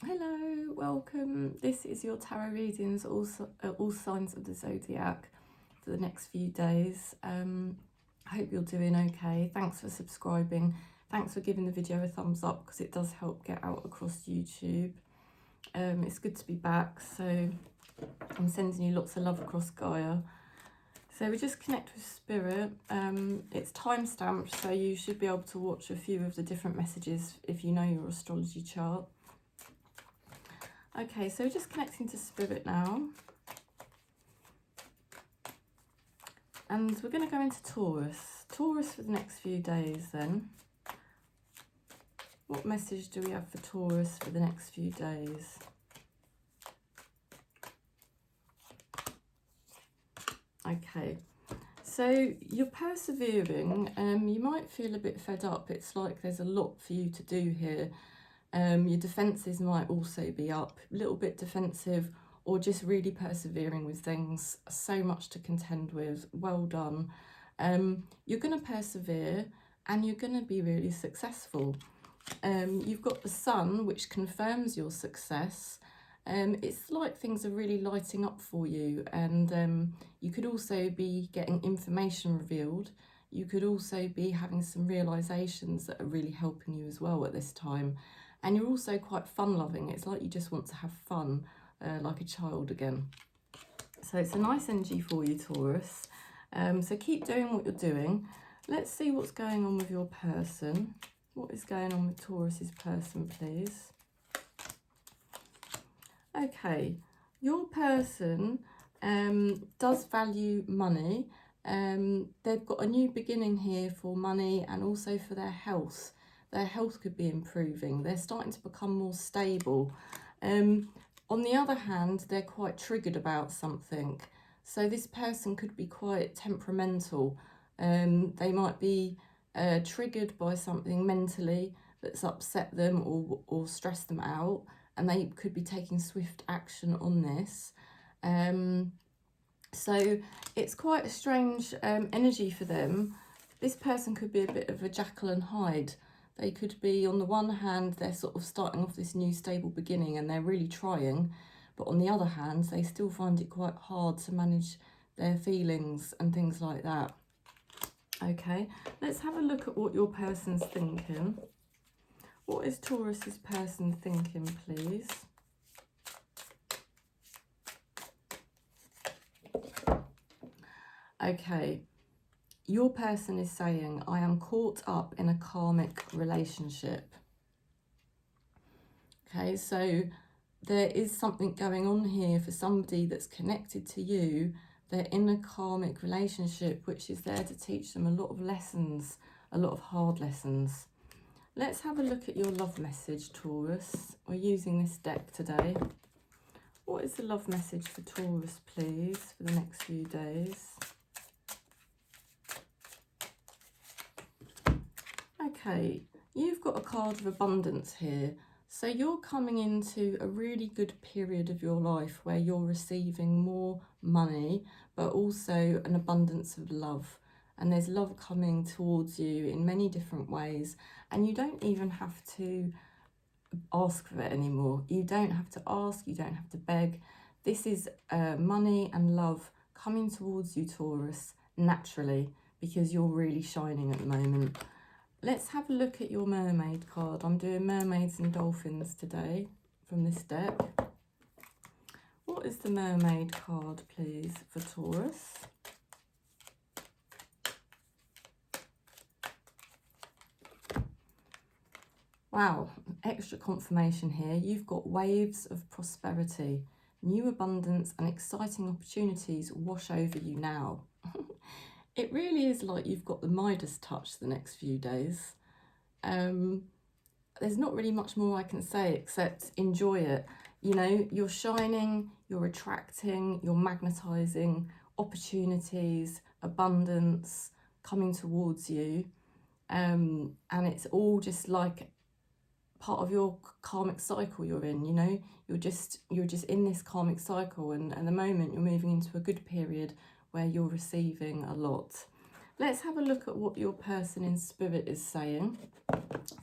Hello, welcome. This is your tarot readings, all signs of the Zodiac for the next few days. I hope you're doing okay. Thanks for subscribing. Thanks for giving the video a thumbs up because it does help get out across YouTube. It's good to be back, so I'm sending you lots of love across Gaia. So we just connect with Spirit. It's time-stamped, so you should be able to watch a few of the different messages if you know your astrology chart. Okay, so we're just connecting to Spirit now. And we're going to go into Taurus. Taurus for the next few days then. What message do we have for Taurus for the next few days? Okay, so you're persevering. You might feel a bit fed up. It's like there's a lot for you to do here. Your defences might also be up, a little bit defensive, or just really persevering with things. So much to contend with. Well done. You're going to persevere and you're going to be really successful. You've got the sun, which confirms your success. It's like things are really lighting up for you, and you could also be getting information revealed. You could also be having some realizations that are really helping you as well at this time. And you're also quite fun-loving. It's like you just want to have fun, like a child again. So it's a nice energy for you, Taurus. So keep doing what you're doing. Let's see what's going on with your person. What is going on with Taurus's person, please? Okay, your person does value money. They've got a new beginning here for money and also for their health. Their health could be improving. They're starting to become more stable. On the other hand, they're quite triggered about something. So this person could be quite temperamental. They might be triggered by something mentally that's upset them or stressed them out, and they could be taking swift action on this. So it's quite a strange energy for them. This person could be a bit of a Jekyll and Hyde. They could be, on the one hand, they're sort of starting off this new stable beginning and they're really trying, but on the other hand, they still find it quite hard to manage their feelings and things like that. Okay, let's have a look at what your person's thinking. What is Taurus's person thinking, please? Okay. Your person is saying, I am caught up in a karmic relationship. Okay, so there is something going on here for somebody that's connected to you. They're in a karmic relationship, which is there to teach them a lot of lessons, a lot of hard lessons. Let's have a look at your love message, Taurus. We're using this deck today. What is the love message for Taurus, please, for the next few days? Okay, you've got a card of abundance here. So you're coming into a really good period of your life where you're receiving more money, but also an abundance of love. And there's love coming towards you in many different ways. And you don't even have to ask for it anymore. You don't have to ask, you don't have to beg. This is money and love coming towards you, Taurus, naturally, because you're really shining at the moment. Let's have a look at your mermaid card. I'm doing mermaids and dolphins today from this deck. What is the mermaid card, please, for Taurus? Wow, extra confirmation here. You've got waves of prosperity, new abundance and exciting opportunities wash over you now. It really is like you've got the Midas touch the next few days. There's not really much more I can say except enjoy it. You know, you're shining, you're attracting, you're magnetizing opportunities, abundance coming towards you. And it's all just like part of your karmic cycle you're in, you know. You're just in this karmic cycle, and at the moment you're moving into a good period where you're receiving a lot. Let's have a look at what your person in spirit is saying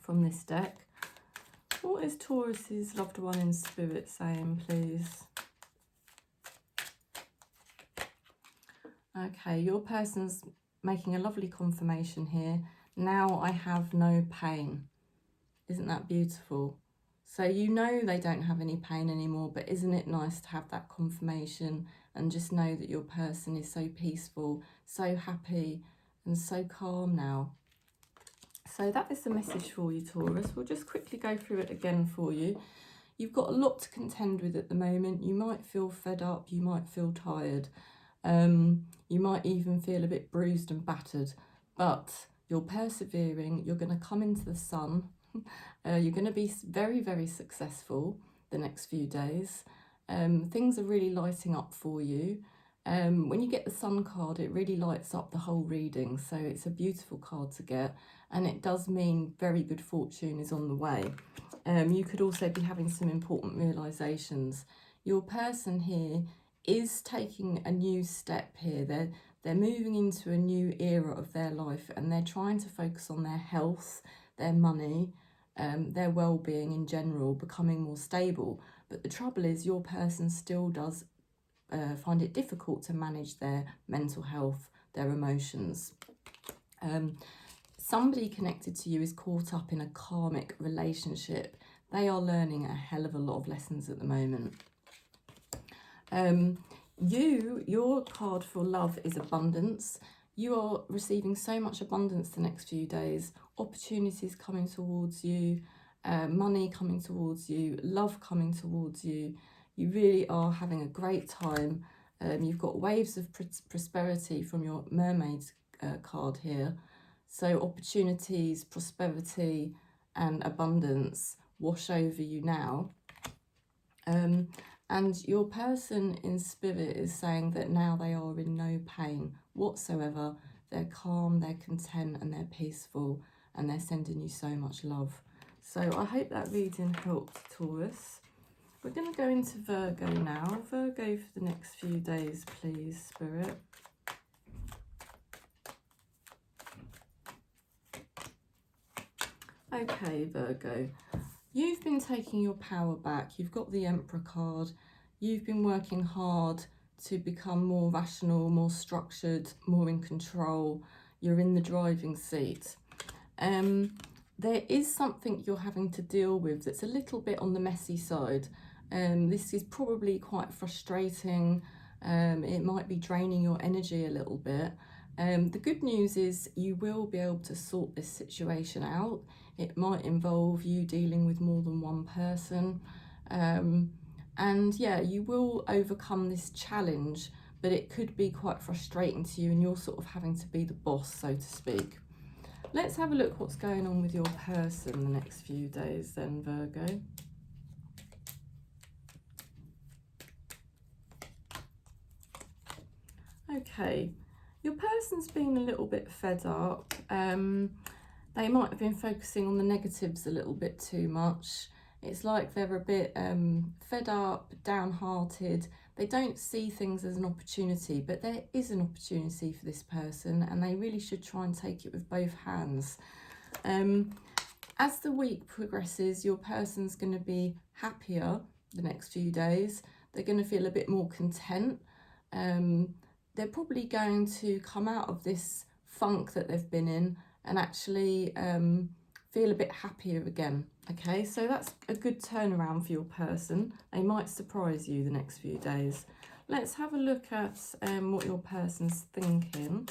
from this deck. What is Taurus's loved one in spirit saying, please? Okay, your person's making a lovely confirmation here. Now I have no pain. Isn't that beautiful? So you know they don't have any pain anymore, but isn't it nice to have that confirmation and just know that your person is so peaceful, so happy and so calm now? So that is the message for you, Taurus. We'll just quickly go through it again for you. You've got a lot to contend with at the moment. You might feel fed up, you might feel tired, you might even feel a bit bruised and battered, but you're persevering, you're going to come into the sun, you're going to be very, very successful the next few days. Things are really lighting up for you. When you get the sun card, it really lights up the whole reading, so it's a beautiful card to get, and it does mean very good fortune is on the way. You could also be having some important realizations. Your person here is taking a new step here. They're moving into a new era of their life, and they're trying to focus on their health, their money, their well-being in general, becoming more stable. But the trouble is your person still does find it difficult to manage their mental health, their emotions. Somebody connected to you is caught up in a karmic relationship. They are learning a hell of a lot of lessons at the moment. Your card for love is abundance. You are receiving so much abundance the next few days. Opportunities coming towards you, money coming towards you, love coming towards you. You really are having a great time. You've got waves of prosperity from your mermaid card here. So opportunities, prosperity and abundance wash over you now. And your person in spirit is saying that now they are in no pain whatsoever. They're calm, they're content and they're peaceful, and they're sending you so much love. So I hope that reading helped, Taurus. We're going to go into Virgo now. Virgo for the next few days, please, Spirit. Okay, Virgo. You've been taking your power back. You've got the Emperor card. You've been working hard to become more rational, more structured, more in control. You're in the driving seat. There is something you're having to deal with that's a little bit on the messy side. This is probably quite frustrating. It might be draining your energy a little bit. The good news is you will be able to sort this situation out. It might involve you dealing with more than one person. And yeah, you will overcome this challenge, but it could be quite frustrating to you and you're sort of having to be the boss, so to speak. Let's have a look what's going on with your person the next few days then, Virgo. Okay, your person's been a little bit fed up. They might have been focusing on the negatives a little bit too much. It's like they're a bit fed up, downhearted. They don't see things as an opportunity, but there is an opportunity for this person and they really should try and take it with both hands. As the week progresses, your person's going to be happier the next few days. They're going to feel a bit more content. They're probably going to come out of this funk that they've been in and actually feel a bit happier again. Okay, so that's a good turnaround for your person. They might surprise you the next few days. Let's have a look at what your person's thinking.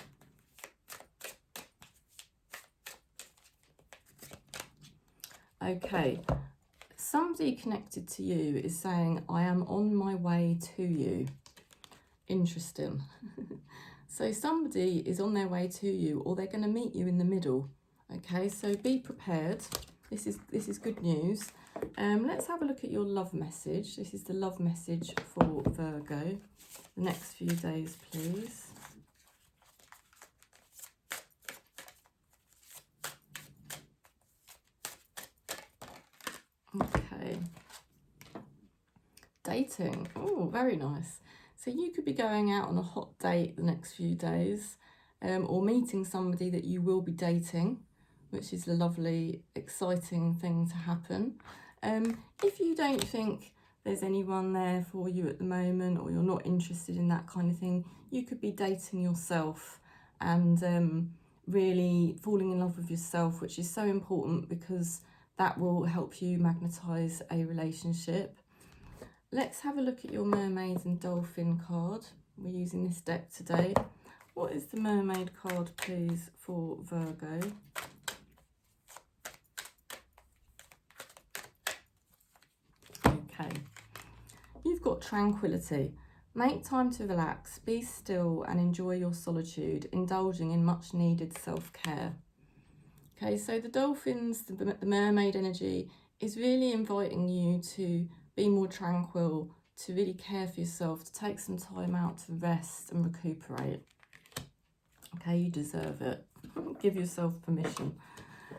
Okay, somebody connected to you is saying, I am on my way to you. Interesting. So somebody is on their way to you, or they're going to meet you in the middle. Okay, so be prepared. This is good news. Let's have a look at your love message. This is the love message for Virgo. The next few days, please. Okay. Dating. Oh, very nice. So you could be going out on a hot date the next few days, or meeting somebody that you will be dating, which is a lovely, exciting thing to happen. If you don't think there's anyone there for you at the moment, or you're not interested in that kind of thing, you could be dating yourself and really falling in love with yourself, which is so important because that will help you magnetize a relationship. Let's have a look at your mermaids and dolphin card. We're using this deck today. What is the mermaid card, please, for Virgo? Okay. You've got tranquility. Make time to relax, be still and enjoy your solitude, indulging in much needed self-care. Okay, so the dolphins, the mermaid energy is really inviting you to be more tranquil, to really care for yourself, to take some time out to rest and recuperate. Okay, you deserve it. Give yourself permission.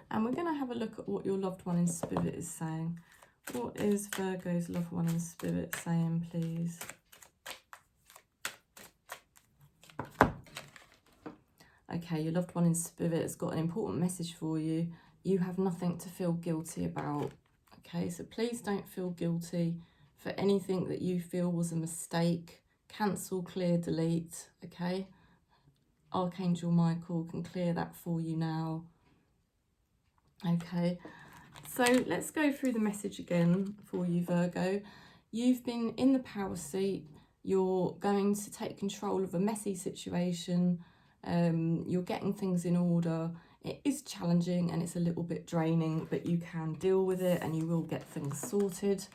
And we're going to have a look at what your loved one in spirit is saying. What is Virgo's loved one in spirit saying, please? Okay, your loved one in spirit has got an important message for you. You have nothing to feel guilty about. Okay, so please don't feel guilty for anything that you feel was a mistake. Cancel, clear, delete. Okay, Archangel Michael can clear that for you now. Okay, so let's go through the message again for you, Virgo. You've been in the power seat. You're going to take control of a messy situation. You're getting things in order. It is challenging and it's a little bit draining, but you can deal with it and you will get things sorted.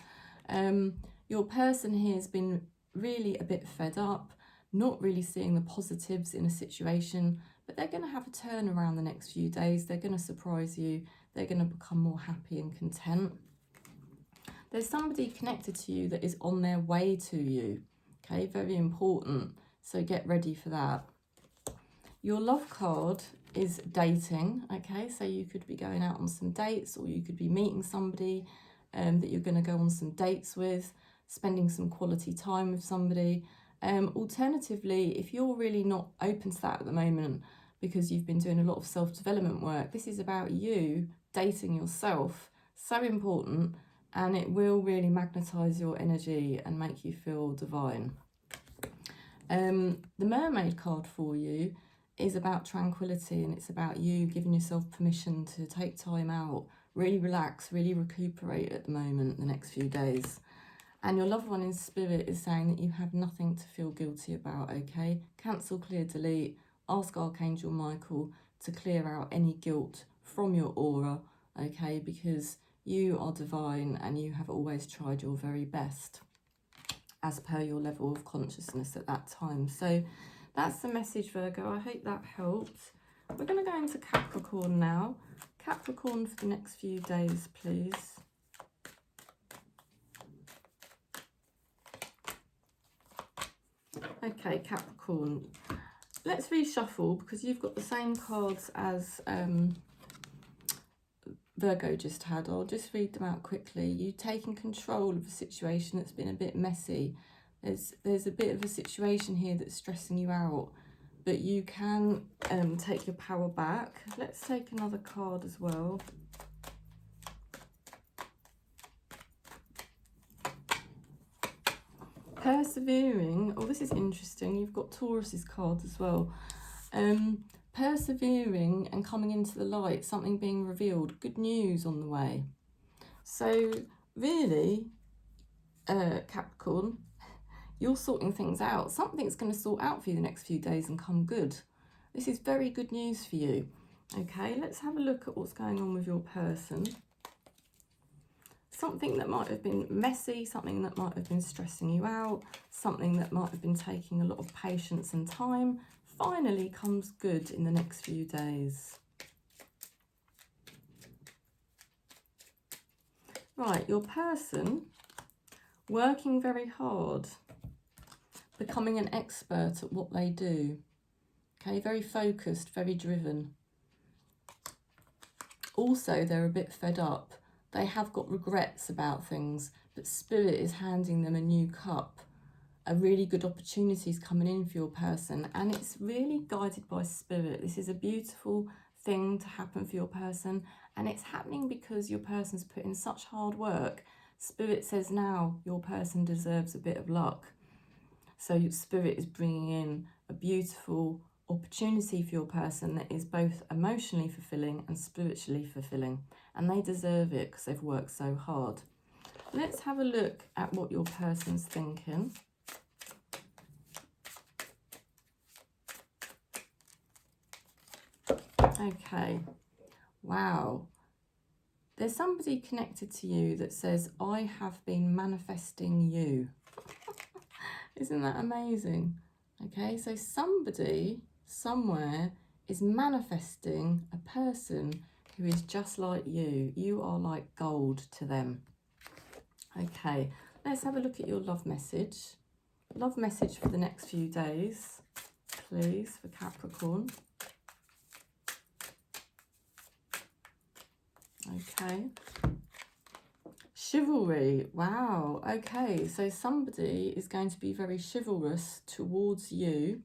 Your person here has been really a bit fed up, not really seeing the positives in a situation, but they're going to have a turnaround the next few days. They're going to surprise you. They're going to become more happy and content. There's somebody connected to you that is on their way to you. Okay, very important. So get ready for that. Your love card is dating, okay? So you could be going out on some dates, or you could be meeting somebody that you're going to go on some dates with, spending some quality time with somebody. Alternatively, if you're really not open to that at the moment because you've been doing a lot of self-development work, this is about you dating yourself. So important, and it will really magnetize your energy and make you feel divine. The mermaid card for you is about tranquility, and it's about you giving yourself permission to take time out, really relax, really recuperate at the moment, the next few days. And your loved one in spirit is saying that you have nothing to feel guilty about, okay? Cancel, clear, delete. Ask Archangel Michael to clear out any guilt from your aura, okay? Because you are divine and you have always tried your very best as per your level of consciousness at that time. So that's the message, Virgo. I hope that helped. We're going to go into Capricorn now. Capricorn for the next few days, please. Okay, Capricorn. Let's reshuffle because you've got the same cards as Virgo just had. I'll just read them out quickly. You've taken control of a situation that's been a bit messy. There's a bit of a situation here that's stressing you out, but you can take your power back. Let's take another card as well. Persevering. Oh, this is interesting. You've got Taurus's card as well. Persevering and coming into the light, something being revealed, good news on the way. So really, Capricorn, you're sorting things out. Something's going to sort out for you the next few days and come good. This is very good news for you. Okay, let's have a look at what's going on with your person. Something that might have been messy, something that might have been stressing you out, something that might have been taking a lot of patience and time, finally comes good in the next few days. Right, your person working very hard, becoming an expert at what they do. Okay, very focused, very driven. Also, they're a bit fed up. They have got regrets about things, but Spirit is handing them a new cup. A really good opportunity is coming in for your person, and it's really guided by Spirit. This is a beautiful thing to happen for your person, And it's happening because your person's put in such hard work. Spirit says now your person deserves a bit of luck. So your Spirit is bringing in a beautiful opportunity for your person that is both emotionally fulfilling and spiritually fulfilling. And they deserve it because they've worked so hard. Let's have a look at what your person's thinking. Okay, wow. There's somebody connected to you that says, I have been manifesting you. Isn't that amazing? Okay, so somebody somewhere is manifesting a person who is just like you. You are like gold to them. Okay, let's have a look at your love message. Love message for the next few days, please, for Capricorn. Okay. Chivalry. Wow. Okay, so somebody is going to be very chivalrous towards you.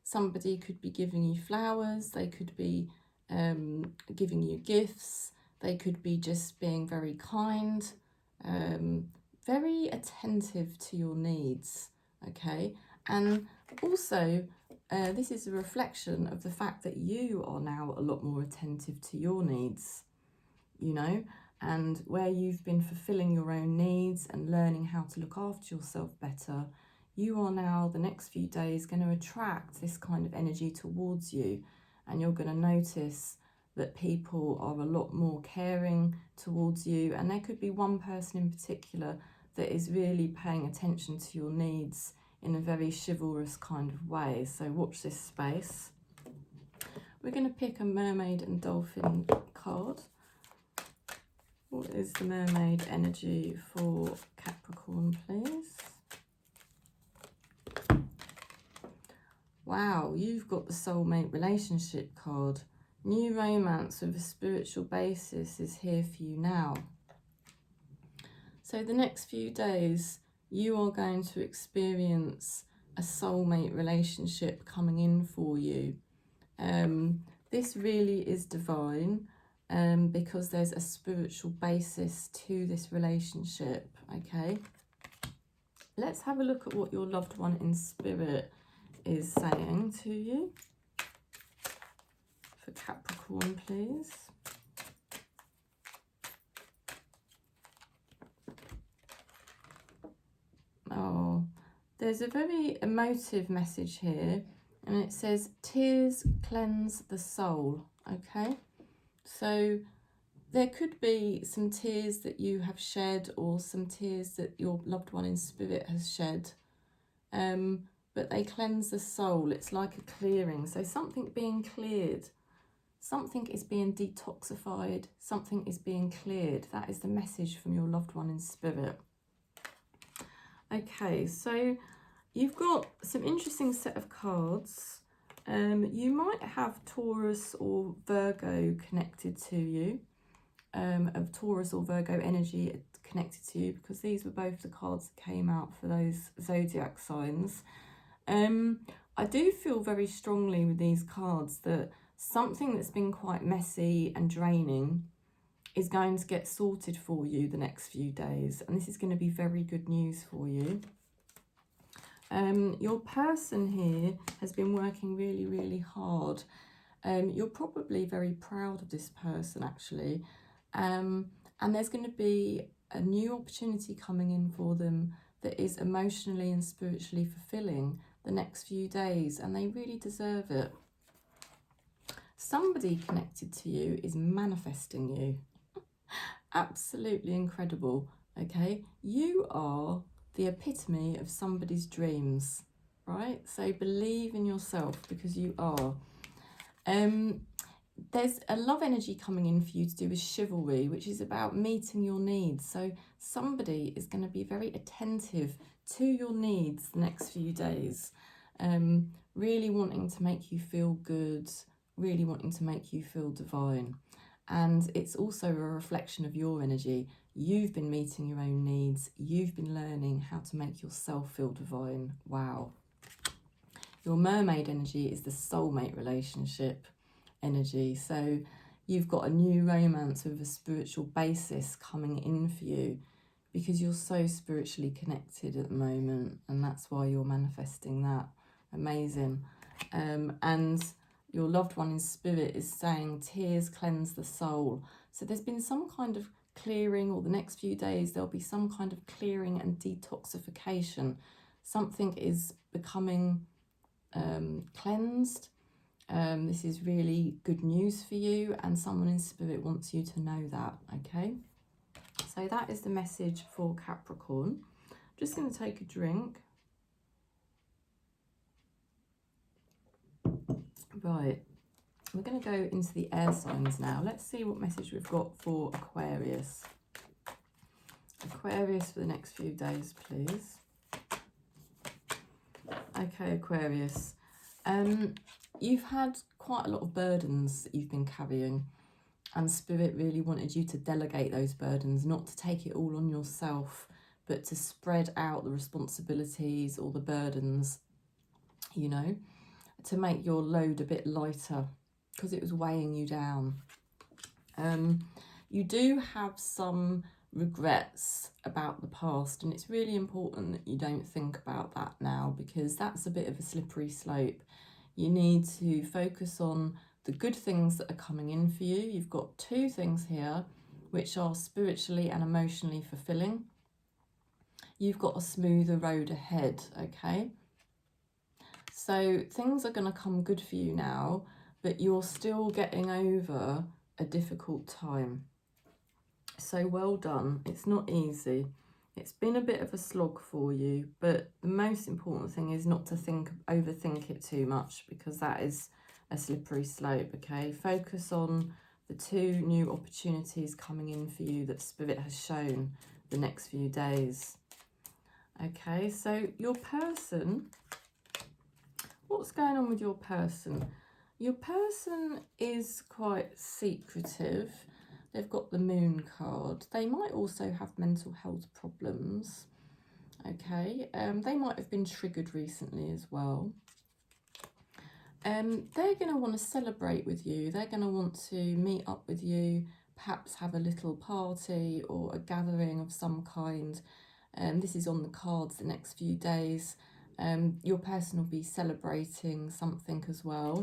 Somebody could be giving you flowers. They could be giving you gifts. They could be just being very kind, very attentive to your needs. Okay, and also this is a reflection of the fact that you are now a lot more attentive to your needs, you know, and where you've been fulfilling your own needs and learning how to look after yourself better, you are now, the next few days, going to attract this kind of energy towards you. And you're going to notice that people are a lot more caring towards you. And there could be one person in particular that is really paying attention to your needs in a very chivalrous kind of way. So watch this space. We're going to pick a mermaid and dolphin card. What is the mermaid energy for Capricorn, please? Wow, you've got the soulmate relationship card. New romance with a spiritual basis is here for you now. So the next few days, you are going to experience a soulmate relationship coming in for you. This really is divine because there's a spiritual basis to this relationship, okay? Let's have a look at what your loved one in spirit is saying to you. For Capricorn, please. Oh, there's a very emotive message here, and it says, tears cleanse the soul, okay? So there could be some tears that you have shed or some tears that your loved one in spirit has shed, but they cleanse the soul. It's like a clearing. So something being cleared, something is being detoxified, something is being cleared. That is the message from your loved one in spirit. Okay, so you've got some interesting set of cards. You might have Taurus or Virgo connected to you, of Taurus or Virgo energy connected to you, because these were both the cards that came out for those zodiac signs. I do feel very strongly with these cards that something that's been quite messy and draining is going to get sorted for you the next few days, and this is going to be very good news for you. Your person here has been working really, really hard. You're probably very proud of this person, actually, and there's going to be a new opportunity coming in for them that is emotionally and spiritually fulfilling the next few days, and they really deserve it. Somebody connected to you is manifesting you. Absolutely incredible, okay? You are the epitome of somebody's dreams, right? So believe in yourself, because you are. There's a love energy coming in for you to do with chivalry, which is about meeting your needs. So somebody is going to be very attentive to your needs the next few days, really wanting to make you feel good, really wanting to make you feel divine. And it's also a reflection of your energy. You've been meeting your own needs. You've been learning how to make yourself feel divine. Wow. Your mermaid energy is the soulmate relationship energy. So you've got a new romance with a spiritual basis coming in for you, because you're so spiritually connected at the moment, and that's why you're manifesting that. Amazing. And your loved one in spirit is saying tears cleanse the soul. So there's been some kind of clearing, or the next few days there'll be some kind of clearing and detoxification. Something is becoming cleansed. This is really good news for you, and someone in spirit wants you to know that, okay? So that is the message for Capricorn. Just going to take a drink. Right, we're going to go into the air signs now. Let's see what message we've got for Aquarius. Aquarius for the next few days, please. Okay, Aquarius. You've had quite a lot of burdens that you've been carrying, and Spirit really wanted you to delegate those burdens, not to take it all on yourself, but to spread out the responsibilities or the burdens, you know, to make your load a bit lighter, because it was weighing you down. You do have some regrets about the past, and it's really important that you don't think about that now, because that's a bit of a slippery slope. You need to focus on the good things that are coming in for you. You've got two things here which are spiritually and emotionally fulfilling. You've got a smoother road ahead, okay? So things are going to come good for you now, but you're still getting over a difficult time. So well done. It's not easy. It's been a bit of a slog for you, but the most important thing is not to overthink it too much, because that is a slippery slope, okay? Focus on the two new opportunities coming in for you that Spirit has shown the next few days. Okay, so your person, what's going on with your person? Your person is quite secretive. They've got the Moon card. They might also have mental health problems. Okay, they might have been triggered recently as well. They're going to want to celebrate with you. They're going to want to meet up with you, perhaps have a little party or a gathering of some kind. This is on the cards the next few days. Your person will be celebrating something as well.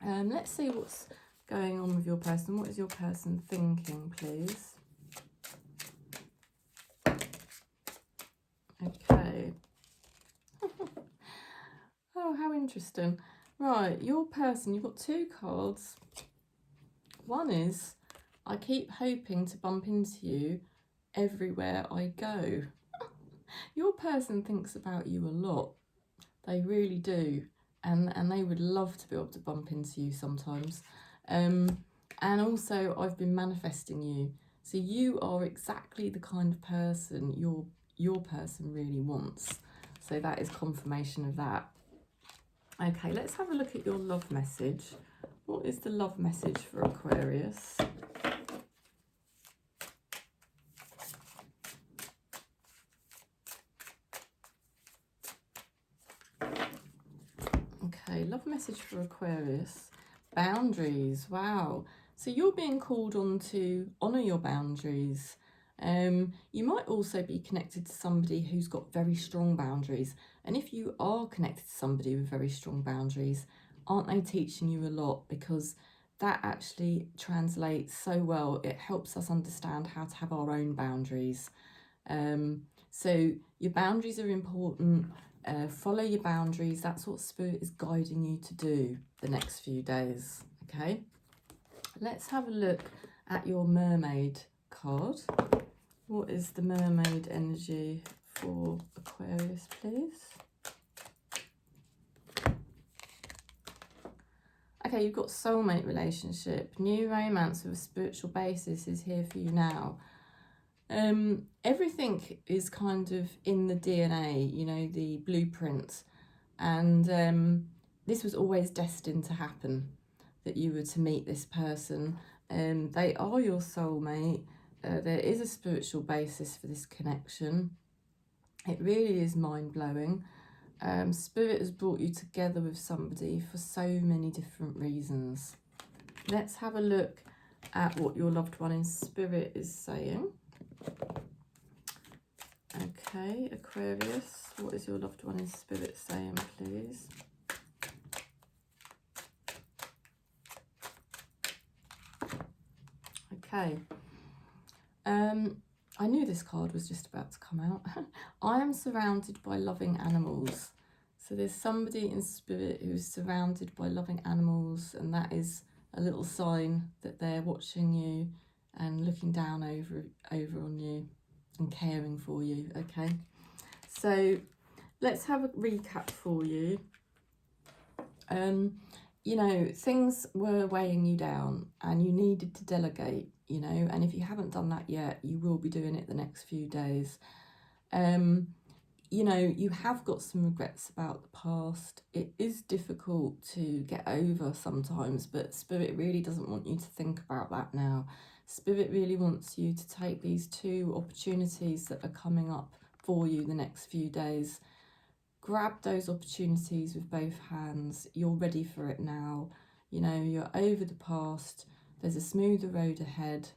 Let's see what's going on with your person. What is your person thinking, please? Okay. Oh, how interesting. Right, your person, you've got two cards. One is, I keep hoping to bump into you everywhere I go. Your person thinks about you a lot. They really do. And they would love to be able to bump into you sometimes. And also, I've been manifesting you. So you are exactly the kind of person your person really wants. So that is confirmation of that. Okay, let's have a look at your love message. What is the love message for Aquarius? Okay, love message for Aquarius. Boundaries, wow. So you're being called on to honour your boundaries. You might also be connected to somebody who's got very strong boundaries. And if you are connected to somebody with very strong boundaries, aren't they teaching you a lot? Because that actually translates so well. It helps us understand how to have our own boundaries. So your boundaries are important. Follow your boundaries. That's what Spirit is guiding you to do the next few days. Okay, let's have a look at your mermaid card. What is the mermaid energy for Aquarius, please? Okay, you've got soulmate relationship. New romance with a spiritual basis is here for you now. Everything is kind of in the DNA, you know, the blueprint. And this was always destined to happen, that you were to meet this person. They are your soulmate. There is a spiritual basis for this connection. It really is mind-blowing. Spirit has brought you together with somebody for so many different reasons. Let's have a look at what your loved one in spirit is saying. Okay, Aquarius, what is your loved one in spirit saying, please? Okay. I knew this card was just about to come out. I am surrounded by loving animals. So there's somebody in spirit who's surrounded by loving animals, and that is a little sign that they're watching you and looking down over on you and caring for you, okay? So let's have a recap for you. You know, things were weighing you down and you needed to delegate, you know, and if you haven't done that yet, you will be doing it the next few days. You know, you have got some regrets about the past. It is difficult to get over sometimes, but Spirit really doesn't want you to think about that now. Spirit really wants you to take these 2 opportunities that are coming up for you the next few days. Grab those opportunities with both hands. You're ready for it now. You know, you're over the past. There's a smoother road ahead.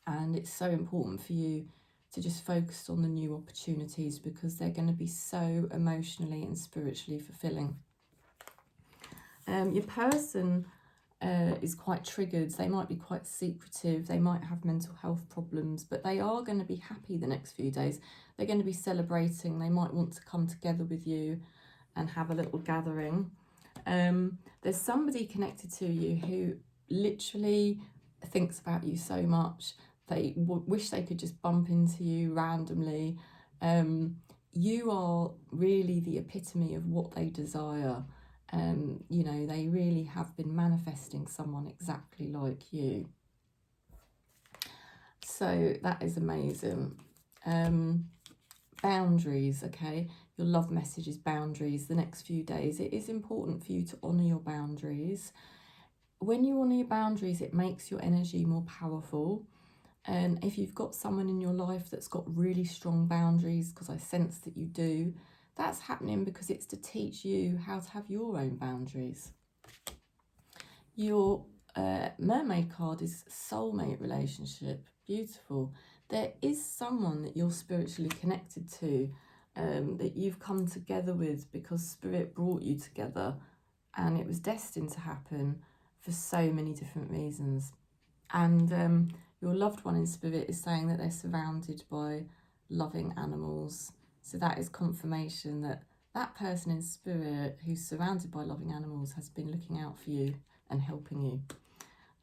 And it's so important for you to just focus on the new opportunities, because they're going to be so emotionally and spiritually fulfilling. Your person is quite triggered. They might be quite secretive. They might have mental health problems, but they are going to be happy the next few days. They're going to be celebrating. They might want to come together with you and have a little gathering. There's somebody connected to you who literally thinks about you so much. They wish they could just bump into you randomly. You are really the epitome of what they desire. You know, they really have been manifesting someone exactly like you. So that is amazing. Boundaries, okay? Your love message is boundaries. The next few days, it is important for you to honour your boundaries. When you honour your boundaries, it makes your energy more powerful. And if you've got someone in your life that's got really strong boundaries, because I sense that you do, that's happening because it's to teach you how to have your own boundaries. Your mermaid card is soulmate relationship. Beautiful. There is someone that you're spiritually connected to, that you've come together with because Spirit brought you together, and it was destined to happen for so many different reasons. And your loved one in spirit is saying that they're surrounded by loving animals. So that is confirmation that that person in spirit who's surrounded by loving animals has been looking out for you and helping you.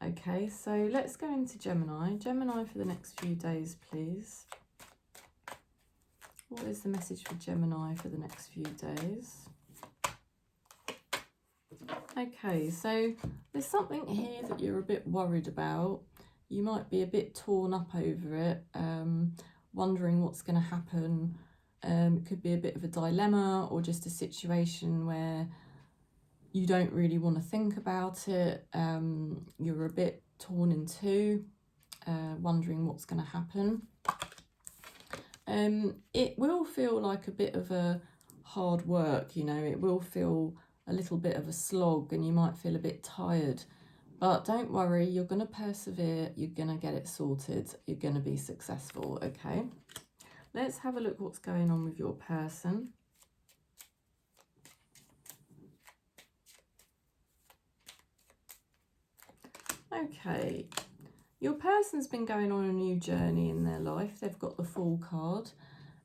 Okay, so let's go into Gemini. Gemini for the next few days, please. What is the message for Gemini for the next few days? Okay, so there's something here that you're a bit worried about. You might be a bit torn up over it, wondering what's going to happen. It could be a bit of a dilemma, or just a situation where you don't really want to think about it. You're a bit torn in two, wondering what's going to happen. It will feel like a bit of a hard work, you know, it will feel a little bit of a slog, and you might feel a bit tired. But don't worry, you're going to persevere, you're going to get it sorted, you're going to be successful, okay? Let's have a look what's going on with your person. Okay, your person's been going on a new journey in their life. They've got the Fool card.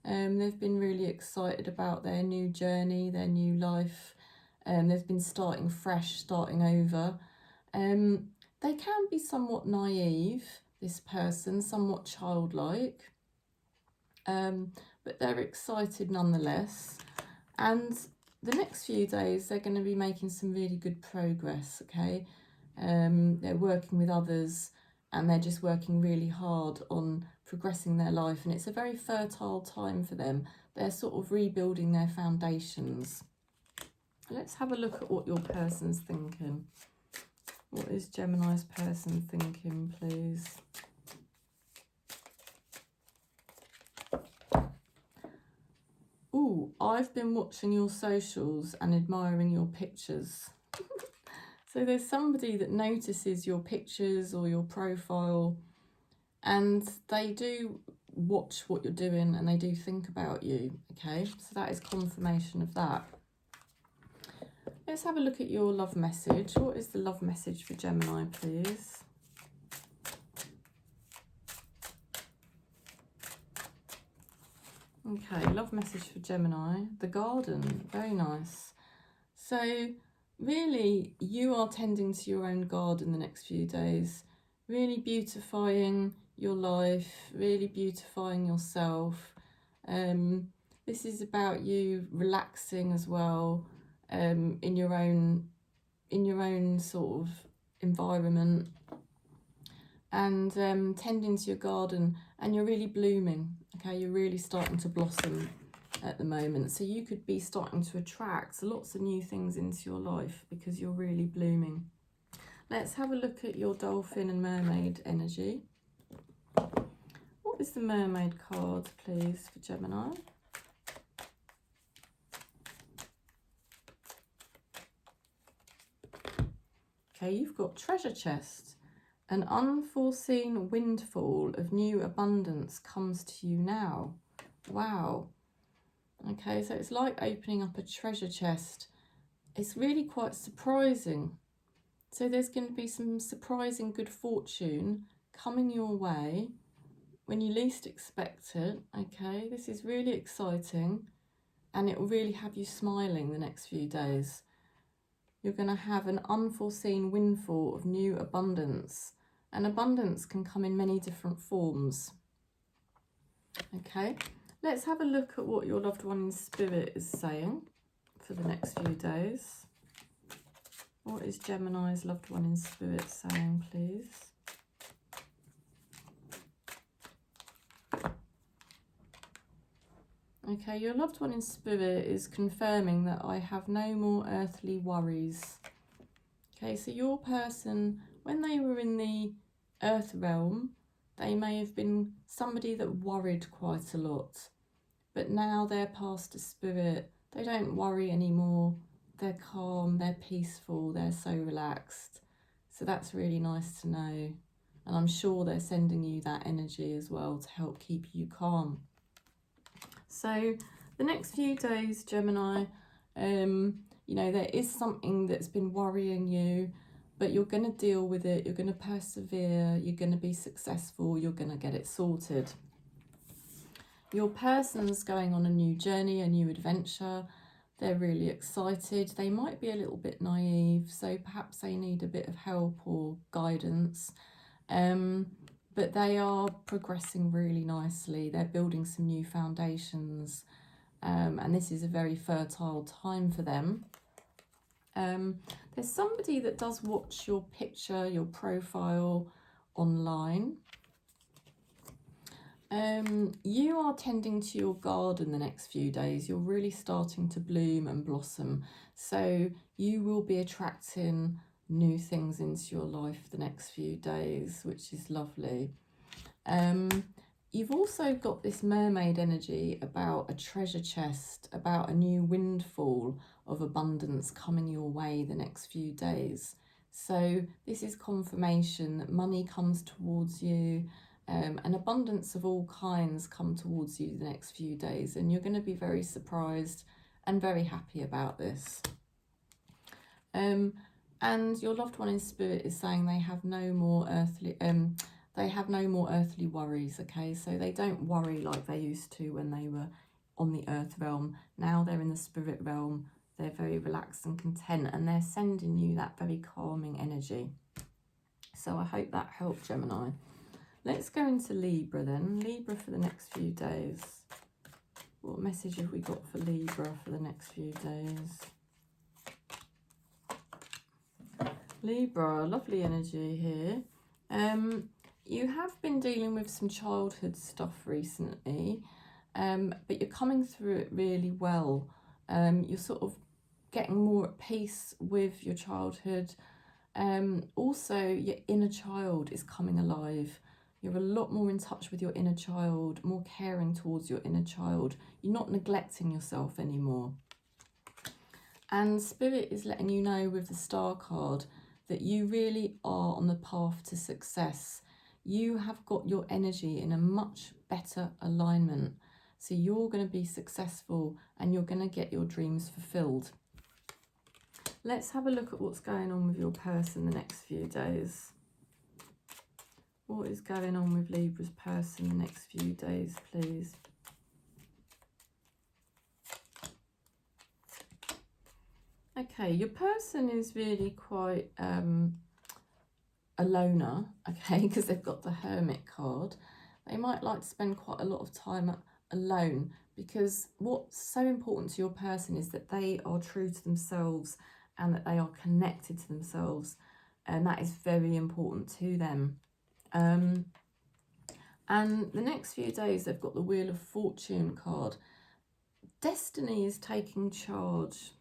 They've been really excited about their new journey, their new life. They've been starting fresh, starting over. They can be somewhat naive, this person, somewhat childlike, but they're excited nonetheless. And the next few days, they're going to be making some really good progress, okay? They're working with others, and they're just working really hard on progressing their life, and it's a very fertile time for them. They're sort of rebuilding their foundations. Let's have a look at what your person's thinking. What is Gemini's person thinking, please? Ooh, I've been watching your socials and admiring your pictures. So there's somebody that notices your pictures or your profile, and they do watch what you're doing and they do think about you, okay? So that is confirmation of that. Let's have a look at your love message. What is the love message for Gemini, please? Okay, love message for Gemini. The garden, very nice. So really, you are tending to your own garden the next few days, really beautifying your life, really beautifying yourself. This is about you relaxing as well, in your own sort of environment, and tending to your garden, and you're really blooming. Okay, you're really starting to blossom at the moment, so you could be starting to attract lots of new things into your life because you're really blooming. Let's have a look at your dolphin and mermaid energy. What is the mermaid card, please, for Gemini? Okay, you've got treasure chest. An unforeseen windfall of new abundance comes to you now. Wow. Okay, so it's like opening up a treasure chest. It's really quite surprising. So there's going to be some surprising good fortune coming your way when you least expect it. Okay, this is really exciting, and it will really have you smiling the next few days. You're going to have an unforeseen windfall of new abundance, and abundance can come in many different forms. Okay, let's have a look at what your loved one in spirit is saying for the next few days. What is Gemini's loved one in spirit saying, please? Okay, your loved one in spirit is confirming that I have no more earthly worries. Okay, so your person, when they were in the earth realm, they may have been somebody that worried quite a lot. But now they're past the spirit. They don't worry anymore. They're calm, they're peaceful, they're so relaxed. So that's really nice to know. And I'm sure they're sending you that energy as well to help keep you calm. So the next few days, Gemini, you know, there is something that's been worrying you, but you're going to deal with it. You're going to persevere. You're going to be successful. You're going to get it sorted. Your person's going on a new journey, a new adventure. They're really excited. They might be a little bit naive, so perhaps they need a bit of help or guidance. But they are progressing really nicely. They're building some new foundations, and this is a very fertile time for them. There's somebody that does watch your picture, your profile online. You are tending to your garden the next few days. You're really starting to bloom and blossom. So you will be attracting new things into your life the next few days, which is lovely. You've also got this mermaid energy about a treasure chest, about a new windfall of abundance coming your way the next few days. So this is confirmation that money comes towards you, and abundance of all kinds come towards you the next few days, and you're going to be very surprised and very happy about this. And your loved one in spirit is saying they have no more earthly worries. Okay, so they don't worry like they used to when they were on the earth realm. Now they're in the spirit realm. They're very relaxed and content, and they're sending you that very calming energy. So I hope that helped, Gemini. Let's go into Libra then. Libra for the next few days. What message have we got for Libra for the next few days? Libra, lovely energy here. You have been dealing with some childhood stuff recently, but you're coming through it really well. You're sort of getting more at peace with your childhood. Also, your inner child is coming alive. You're a lot more in touch with your inner child, more caring towards your inner child. You're not neglecting yourself anymore. And Spirit is letting you know with the Star card that you really are on the path to success. You have got your energy in a much better alignment. So you're going to be successful and you're going to get your dreams fulfilled. Let's have a look at what's going on with your person the next few days. What is going on with Libra's person the next few days, please? Okay, your person is really quite a loner, okay, because they've got the Hermit card. They might like to spend quite a lot of time alone, because what's so important to your person is that they are true to themselves and that they are connected to themselves, and that is very important to them. And the next few days they've got the Wheel of Fortune card. Destiny is taking charge,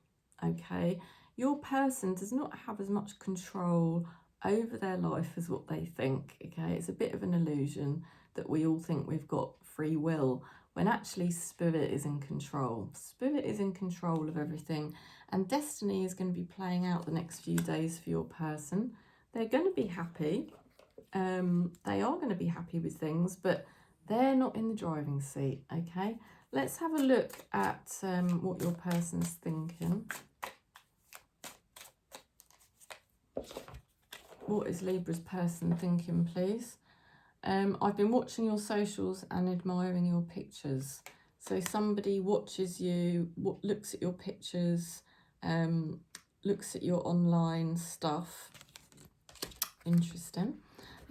okay? Your person does not have as much control over their life as what they think, okay? It's a bit of an illusion that we all think we've got free will, when actually Spirit is in control. Spirit is in control of everything, and destiny is going to be playing out the next few days for your person. They're going to be happy. They are going to be happy with things, but they're not in the driving seat, okay? Let's have a look at what your person's thinking. What is Libra's person thinking, please? I've been watching your socials and admiring your pictures. So somebody watches you, looks at your pictures, looks at your online stuff. Interesting.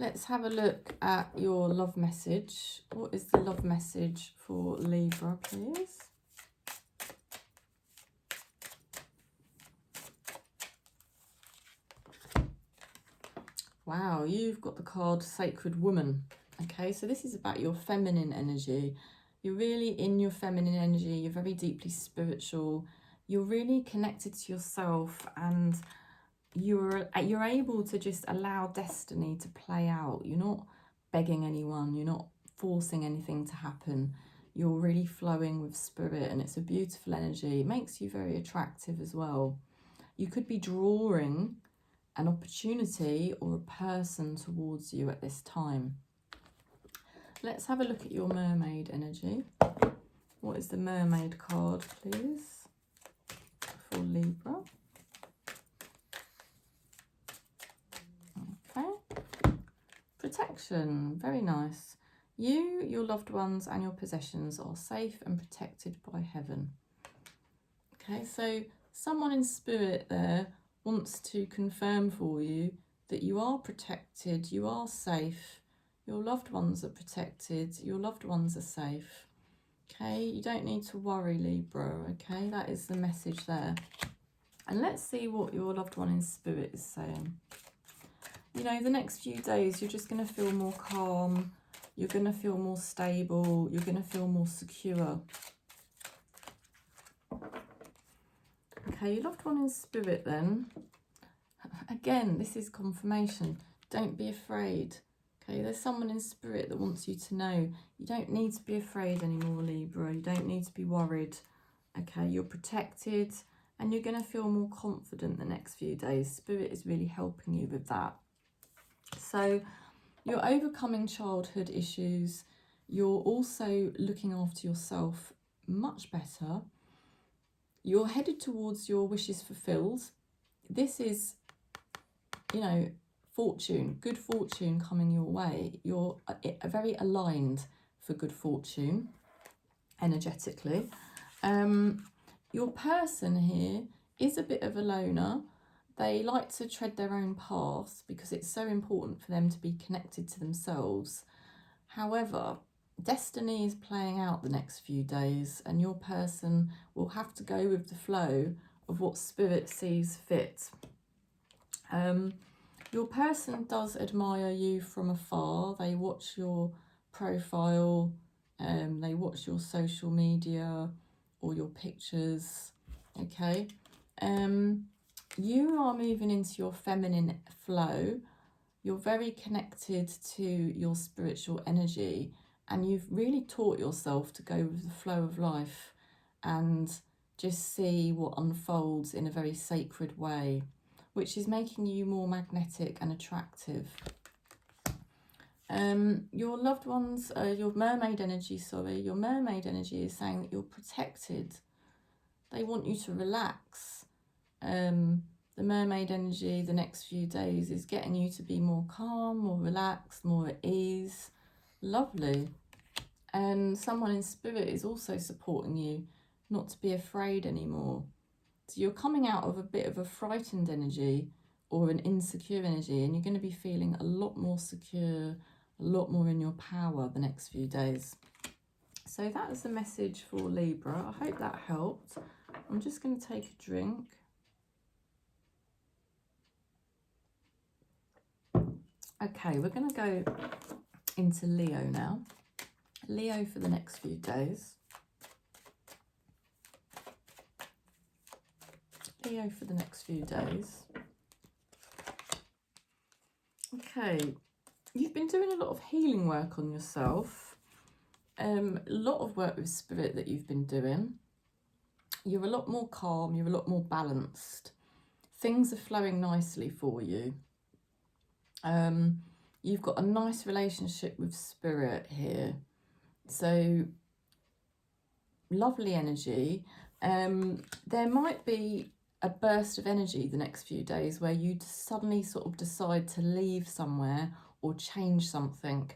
Let's have a look at your love message. What is the love message for Libra, please? Wow, you've got the card Sacred Woman. Okay, so this is about your feminine energy. You're really in your feminine energy. You're very deeply spiritual. You're really connected to yourself, and you're able to just allow destiny to play out. You're not begging anyone. You're not forcing anything to happen. You're really flowing with spirit, and it's a beautiful energy. It makes you very attractive as well. You could be drawing an opportunity or a person towards you at this time. Let's have a look at your mermaid energy. What is the mermaid card, please, for Libra? Okay. Protection, very nice. You, your loved ones and your possessions are safe and protected by heaven. Okay, so someone in spirit there wants to confirm for you that you are protected, you are safe, your loved ones are protected, your loved ones are safe. Okay, you don't need to worry, Libra, okay? That is the message there. And let's see what your loved one in spirit is saying. You know, the next few days, you're just going to feel more calm, you're going to feel more stable, you're going to feel more secure. Okay, your loved one in spirit then. Again, this is confirmation. Don't be afraid. Okay, there's someone in spirit that wants you to know you don't need to be afraid anymore, Libra. You don't need to be worried. Okay, you're protected and you're going to feel more confident the next few days. Spirit is really helping you with that. So you're overcoming childhood issues. You're also looking after yourself much better. You're headed towards your wishes fulfilled. This is, you know, fortune, good fortune coming your way. You're very aligned for good fortune energetically. Your person here is a bit of a loner. They like to tread their own path because it's so important for them to be connected to themselves. However, destiny is playing out the next few days, and your person will have to go with the flow of what spirit sees fit. Your person does admire you from afar. They watch your profile, they watch your social media or your pictures, okay? You are moving into your feminine flow. You're very connected to your spiritual energy, and you've really taught yourself to go with the flow of life and just see what unfolds in a very sacred way. which is making you more magnetic and attractive. Your loved ones, your mermaid energy, your mermaid energy is saying that you're protected. They want you to relax. The mermaid energy the next few days is getting you to be more calm, more relaxed, more at ease. Lovely. And someone in spirit is also supporting you not to be afraid anymore. So you're coming out of a bit of a frightened energy or an insecure energy, and you're going to be feeling a lot more secure, a lot more in your power the next few days. So that is the message for Libra. I hope that helped. I'm just going to take a drink. Okay, we're going to go into Leo now. Leo for the next few days. Leo for the next few days. Okay, you've been doing a lot of healing work on yourself. A lot of work with spirit that you've been doing. You're a lot more calm, you're a lot more balanced. Things are flowing nicely for you. You've got a nice relationship with spirit here. So, lovely energy. There might be a burst of energy the next few days where you suddenly sort of decide to leave somewhere or change something.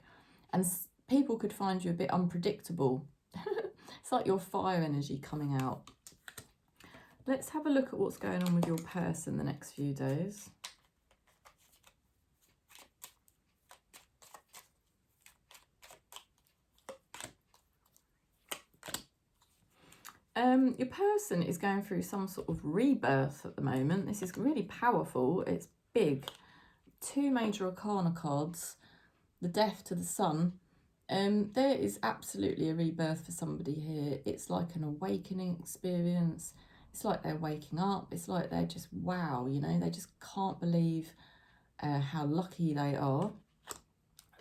And people could find you a bit unpredictable. It's like your fire energy coming out. Let's have a look at what's going on with your person the next few days. Your person is going through some sort of rebirth at the moment. This is really powerful. It's big. 2 major arcana cards. The Death to the Sun. There is absolutely a rebirth for somebody here. It's like an awakening experience. It's like they're waking up. It's like they're just, wow, you know, they just can't believe how lucky they are.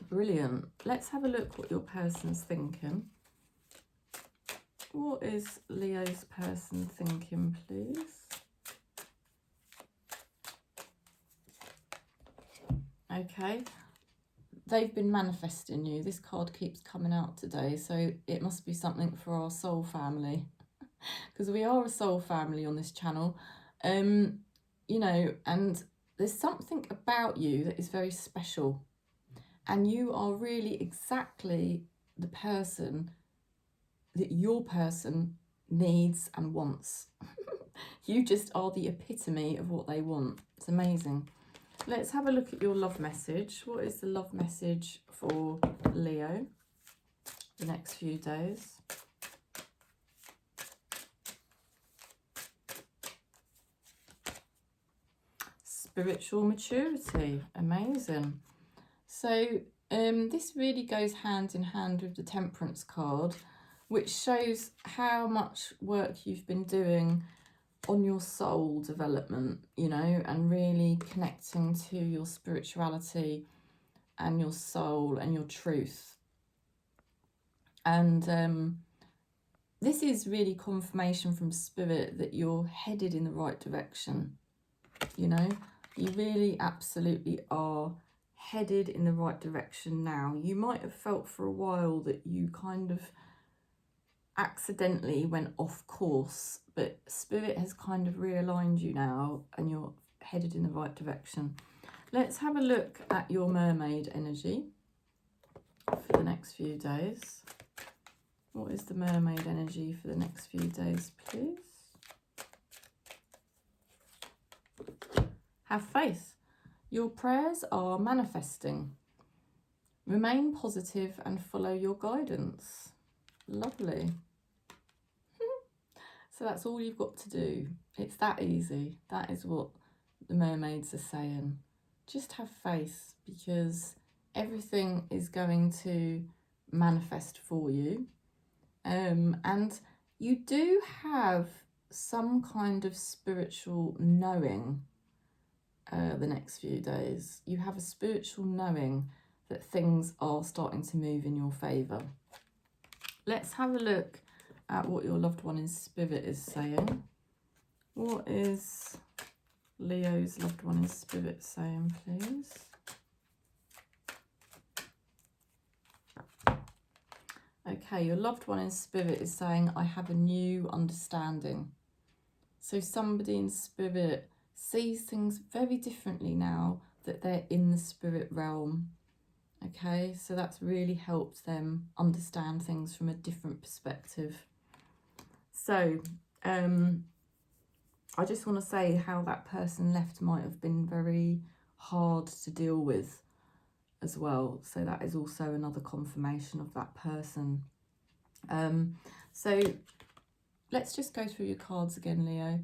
Brilliant. Let's have a look what your person's thinking. What is Leo's person thinking, please? Okay. They've been manifesting you. This card keeps coming out today, so it must be something for our soul family. Because we are a soul family on this channel. You know, and there's something about you that is very special. And you are really exactly the person that your person needs and wants. You just are the epitome of what they want. It's amazing. Let's have a look at your love message. What is the love message for Leo the next few days? Spiritual maturity. Amazing. So this really goes hand in hand with the Temperance card, which shows how much work you've been doing on your soul development, you know, and really connecting to your spirituality and your soul and your truth. And this is really confirmation from spirit that you're headed in the right direction. You know, you really absolutely are headed in the right direction now. You might have felt for a while that you kind of accidentally went off course, but spirit has kind of realigned you now and you're headed in the right direction. Let's have a look at your mermaid energy for the next few days. What is the mermaid energy for the next few days, please? Have faith. Your prayers are manifesting. Remain positive and follow your guidance. Lovely. So that's all you've got to do. It's that easy. That is what the mermaids are saying. Just have faith, because everything is going to manifest for you. And you do have some kind of spiritual knowing the next few days. You have a spiritual knowing that things are starting to move in your favour. Let's have a look at what your loved one in spirit is saying. What is Leo's loved one in spirit saying, please? Okay, your loved one in spirit is saying, I have a new understanding. So somebody in spirit sees things very differently now that they're in the spirit realm. Okay, so that's really helped them understand things from a different perspective. So, I just want to say how that person left might have been very hard to deal with as well. So that is also another confirmation of that person. So let's just go through your cards again, Leo.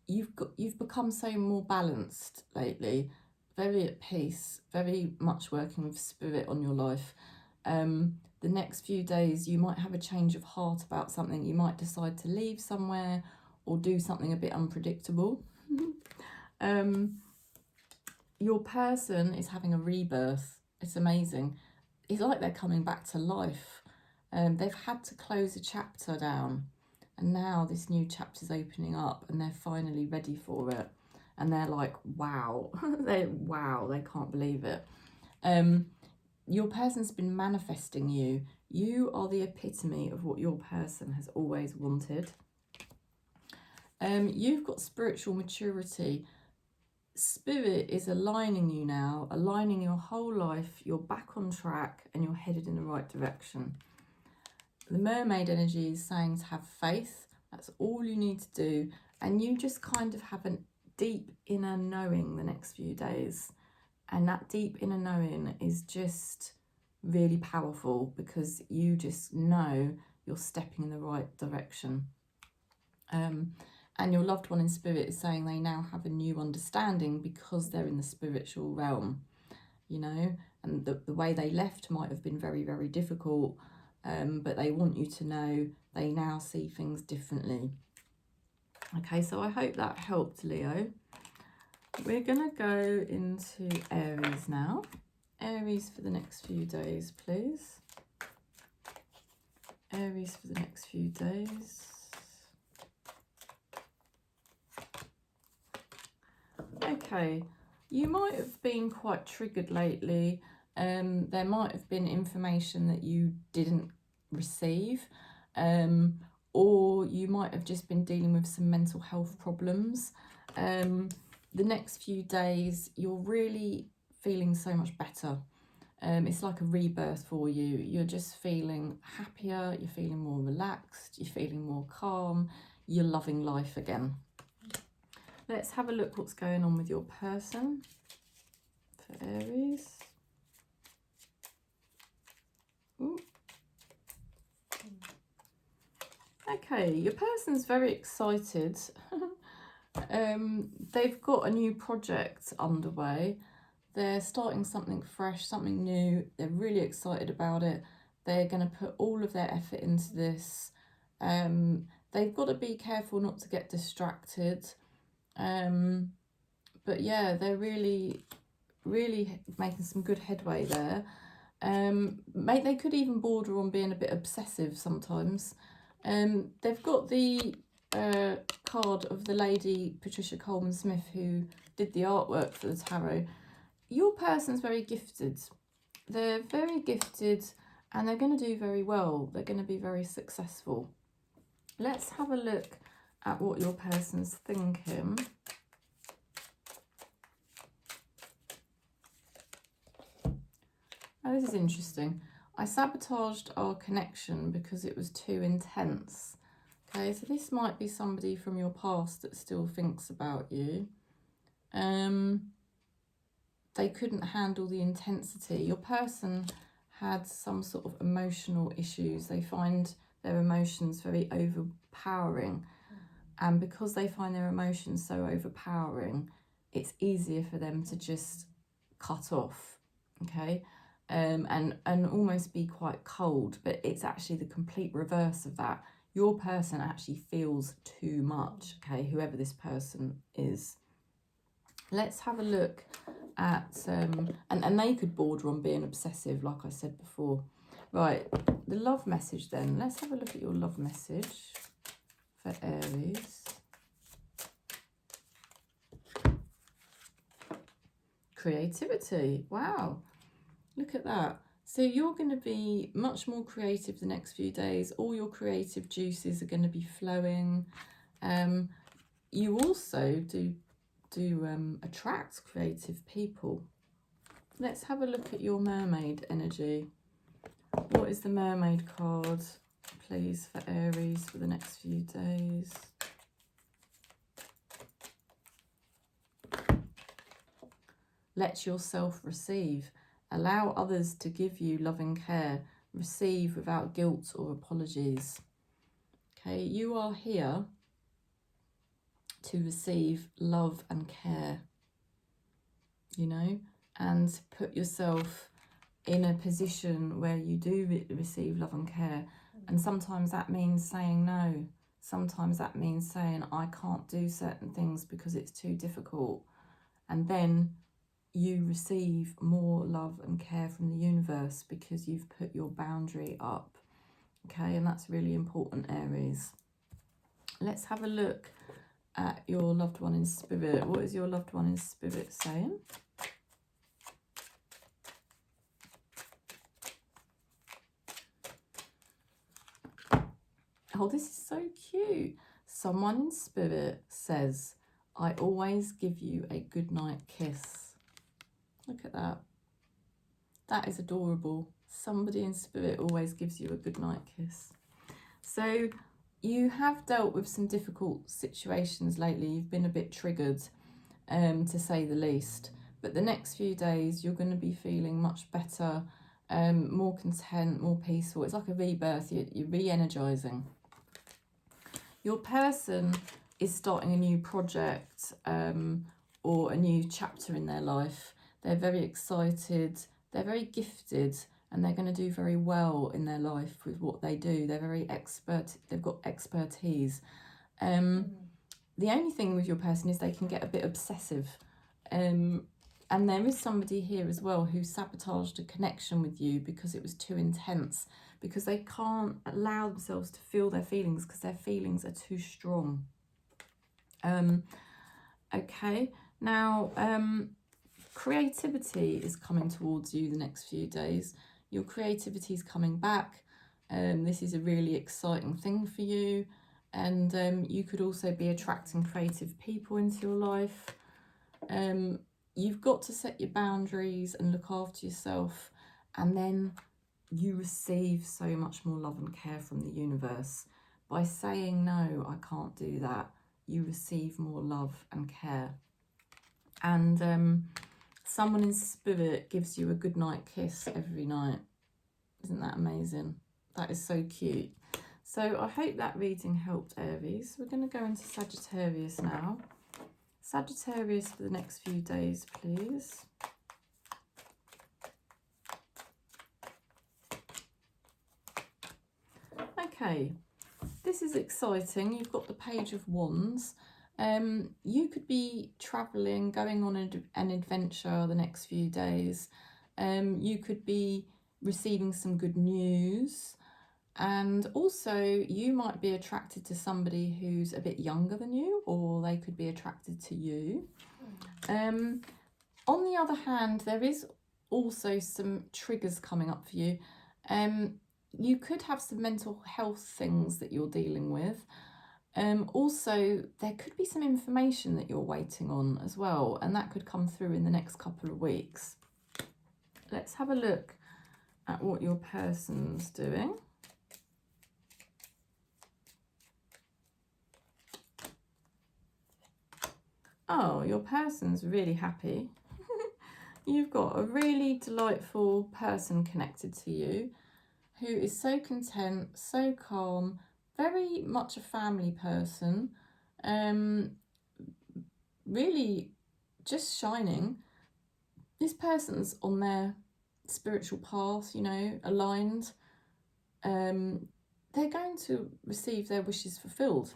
You've become so more balanced lately, very at peace, very much working with spirit on your life. The next few days you might have a change of heart about something. You might decide to leave somewhere or do something a bit unpredictable. Your person is having a rebirth. It's amazing. It's like they're coming back to life. They've had to close a chapter down, and now this new chapter's opening up and they're finally ready for it. And they're like, wow, they can't believe it. Your person's been manifesting you. You are the epitome of what your person has always wanted. You've got spiritual maturity. Spirit is aligning you now, aligning your whole life. You're back on track and you're headed in the right direction. The mermaid energy is saying to have faith. That's all you need to do. And you just kind of have a deep inner knowing the next few days. And that deep inner knowing is just really powerful because you just know you're stepping in the right direction. And your loved one in spirit is saying they now have a new understanding because they're in the spiritual realm, you know, and the way they left might have been very, very difficult, but they want you to know they now see things differently. Okay, so I hope that helped, Leo. We're going to go into Aries now. Aries for the next few days, please. Aries for the next few days. Okay, you might have been quite triggered lately. There might have been information that you didn't receive, or you might have just been dealing with some mental health problems. The next few days, you're really feeling so much better. It's like a rebirth for you. You're just feeling happier, you're feeling more relaxed, you're feeling more calm, you're loving life again. Let's have a look what's going on with your person for Aries. Ooh. Okay, your person's very excited. They've got a new project underway. They're starting something fresh, something new. They're really excited about it. They're going to put all of their effort into this. They've got to be careful not to get distracted. But yeah, they're really making some good headway there. They could even border on being a bit obsessive sometimes. They've got the card of the lady Patricia Coleman Smith who did the artwork for the tarot. Your person's very gifted. They're very gifted and they're going to do very well. They're going to be very successful. Let's have a look at what your person's thinking. Oh, this is interesting. I sabotaged our connection because it was too intense. Okay, so this might be somebody from your past that still thinks about you. They couldn't handle the intensity. Your person had some sort of emotional issues. They find their emotions very overpowering. And because they find their emotions so overpowering, it's easier for them to just cut off, okay? And almost be quite cold, but it's actually the complete reverse of that. Your person actually feels too much, okay, whoever this person is. Let's have a look at, and they could border on being obsessive, like I said before. Right, the love message then. Let's have a look at your love message for Aries. creativity. Wow, look at that. So you're going to be much more creative the next few days. All your creative juices are going to be flowing. You also do attract creative people. Let's have a look at your mermaid energy. What is the mermaid card, please, for Aries for the next few days? Let yourself receive. Allow others to give you loving care. Receive without guilt or apologies. Okay, you are here to receive love and care, you know, and put yourself in a position where you do receive love and care. And sometimes that means saying no. Sometimes that means saying, I can't do certain things because it's too difficult. And then you receive more love and care from the universe because you've put your boundary up. Okay, and that's really important, Aries. Let's have a look at your loved one in spirit. What is your loved one in spirit saying? Oh, this is so cute. Someone in spirit says, I always give you a good night kiss. Look at that. That is adorable. Somebody in spirit always gives you a good night kiss. So you have dealt with some difficult situations lately. You've been a bit triggered, to say the least. But the next few days, you're going to be feeling much better, more content, more peaceful. It's like a rebirth. You're re-energizing. Your person is starting a new project or a new chapter in their life. They're very excited. They're very gifted. And they're going to do very well in their life with what they do. They're very expert. They've got expertise. The only thing with your person is they can get a bit obsessive. And there is somebody here as well who sabotaged a connection with you because it was too intense. Because they can't allow themselves to feel their feelings because their feelings are too strong. Okay, now creativity is coming towards you the next few days. Your creativity is coming back. This is a really exciting thing for you. And you could also be attracting creative people into your life. You've got to set your boundaries and look after yourself. And then you receive so much more love and care from the universe. By saying, no, I can't do that, you receive more love and care. And someone in spirit gives you a good night kiss every night. Isn't that amazing? That is so cute. So I hope that reading helped, Aries. We're going to go into Sagittarius now. Sagittarius for the next few days, please. Okay, this is exciting. You've got the Page of Wands. You could be travelling, going on an adventure the next few days. You could be receiving some good news. And also you might be attracted to somebody who's a bit younger than you, or they could be attracted to you. On the other hand, there is also some triggers coming up for you. You could have some mental health things that you're dealing with. Also, there could be some information that you're waiting on as well, and that could come through in the next couple of weeks. Let's have a look at what your person's doing. Oh, your person's really happy. You've got a really delightful person connected to you who is so content, so calm, very much a family person, really just shining. This person's on their spiritual path, you know, aligned. They're going to receive their wishes fulfilled.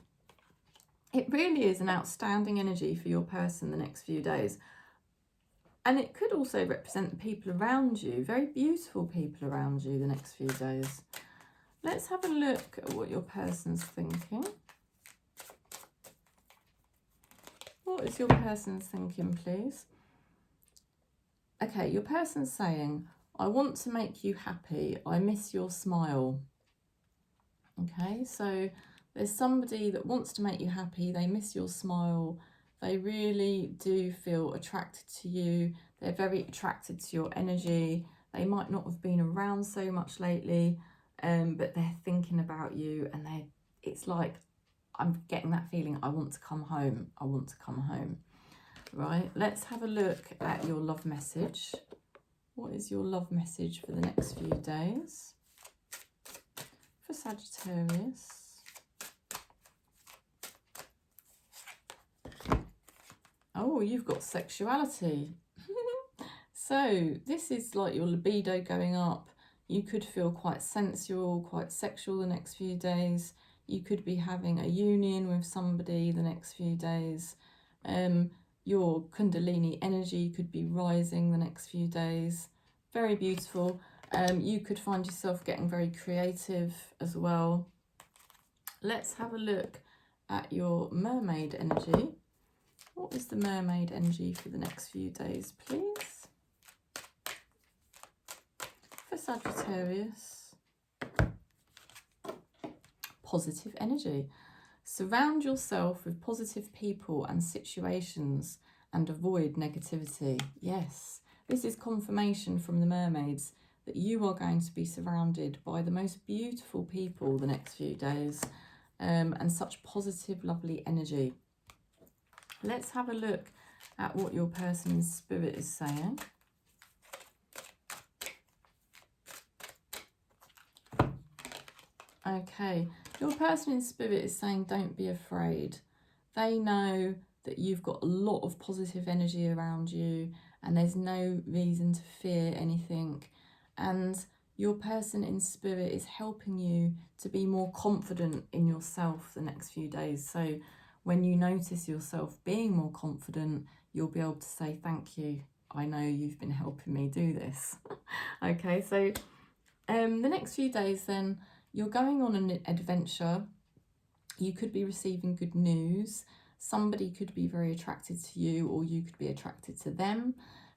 It really is an outstanding energy for your person the next few days. And it could also represent the people around you, very beautiful people around you the next few days. Let's have a look at what your person's thinking. What is your person's thinking, please? Okay, your person's saying, I want to make you happy. I miss your smile. Okay, so there's somebody that wants to make you happy. They miss your smile. They really do feel attracted to you. They're very attracted to your energy. They might not have been around so much lately, but they're thinking about you, and it's like, I'm getting that feeling, I want to come home. I want to come home. Right, let's have a look at your love message. What is your love message for the next few days for Sagittarius? Oh, you've got sexuality. So this is like your libido going up. You could feel quite sensual, quite sexual the next few days. You could be having a union with somebody the next few days. Your Kundalini energy could be rising the next few days. Very beautiful. You could find yourself getting very creative as well. Let's have a look at your mermaid energy. What is the mermaid energy for the next few days, please? For Sagittarius. Positive energy. Surround yourself with positive people and situations and avoid negativity. Yes, this is confirmation from the mermaids that you are going to be surrounded by the most beautiful people the next few days, and such positive, lovely energy. Let's have a look at what your person in spirit is saying. Okay, your person in spirit is saying don't be afraid. They know that you've got a lot of positive energy around you and there's no reason to fear anything. And your person in spirit is helping you to be more confident in yourself the next few days. So when you notice yourself being more confident, you'll be able to say, thank you. I know you've been helping me do this. Okay, so the next few days then, you're going on an adventure. You could be receiving good news. Somebody could be very attracted to you, or you could be attracted to them.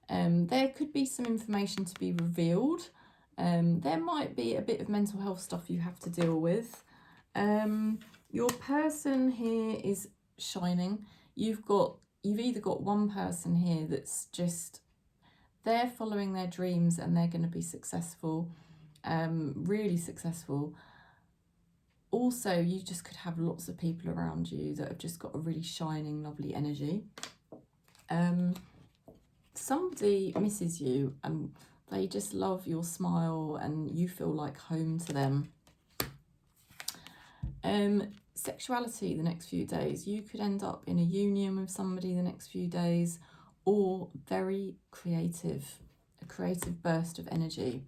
There could be some information to be revealed. There might be a bit of mental health stuff you have to deal with. Your person here is shining. You've either got one person here that's just, they're following their dreams and they're going to be successful, really successful. Also, you just could have lots of people around you that have just got a really shining, lovely energy. Somebody misses you and they just love your smile and you feel like home to them. Sexuality the next few days. You could end up in a union with somebody the next few days, or very creative, a creative burst of energy.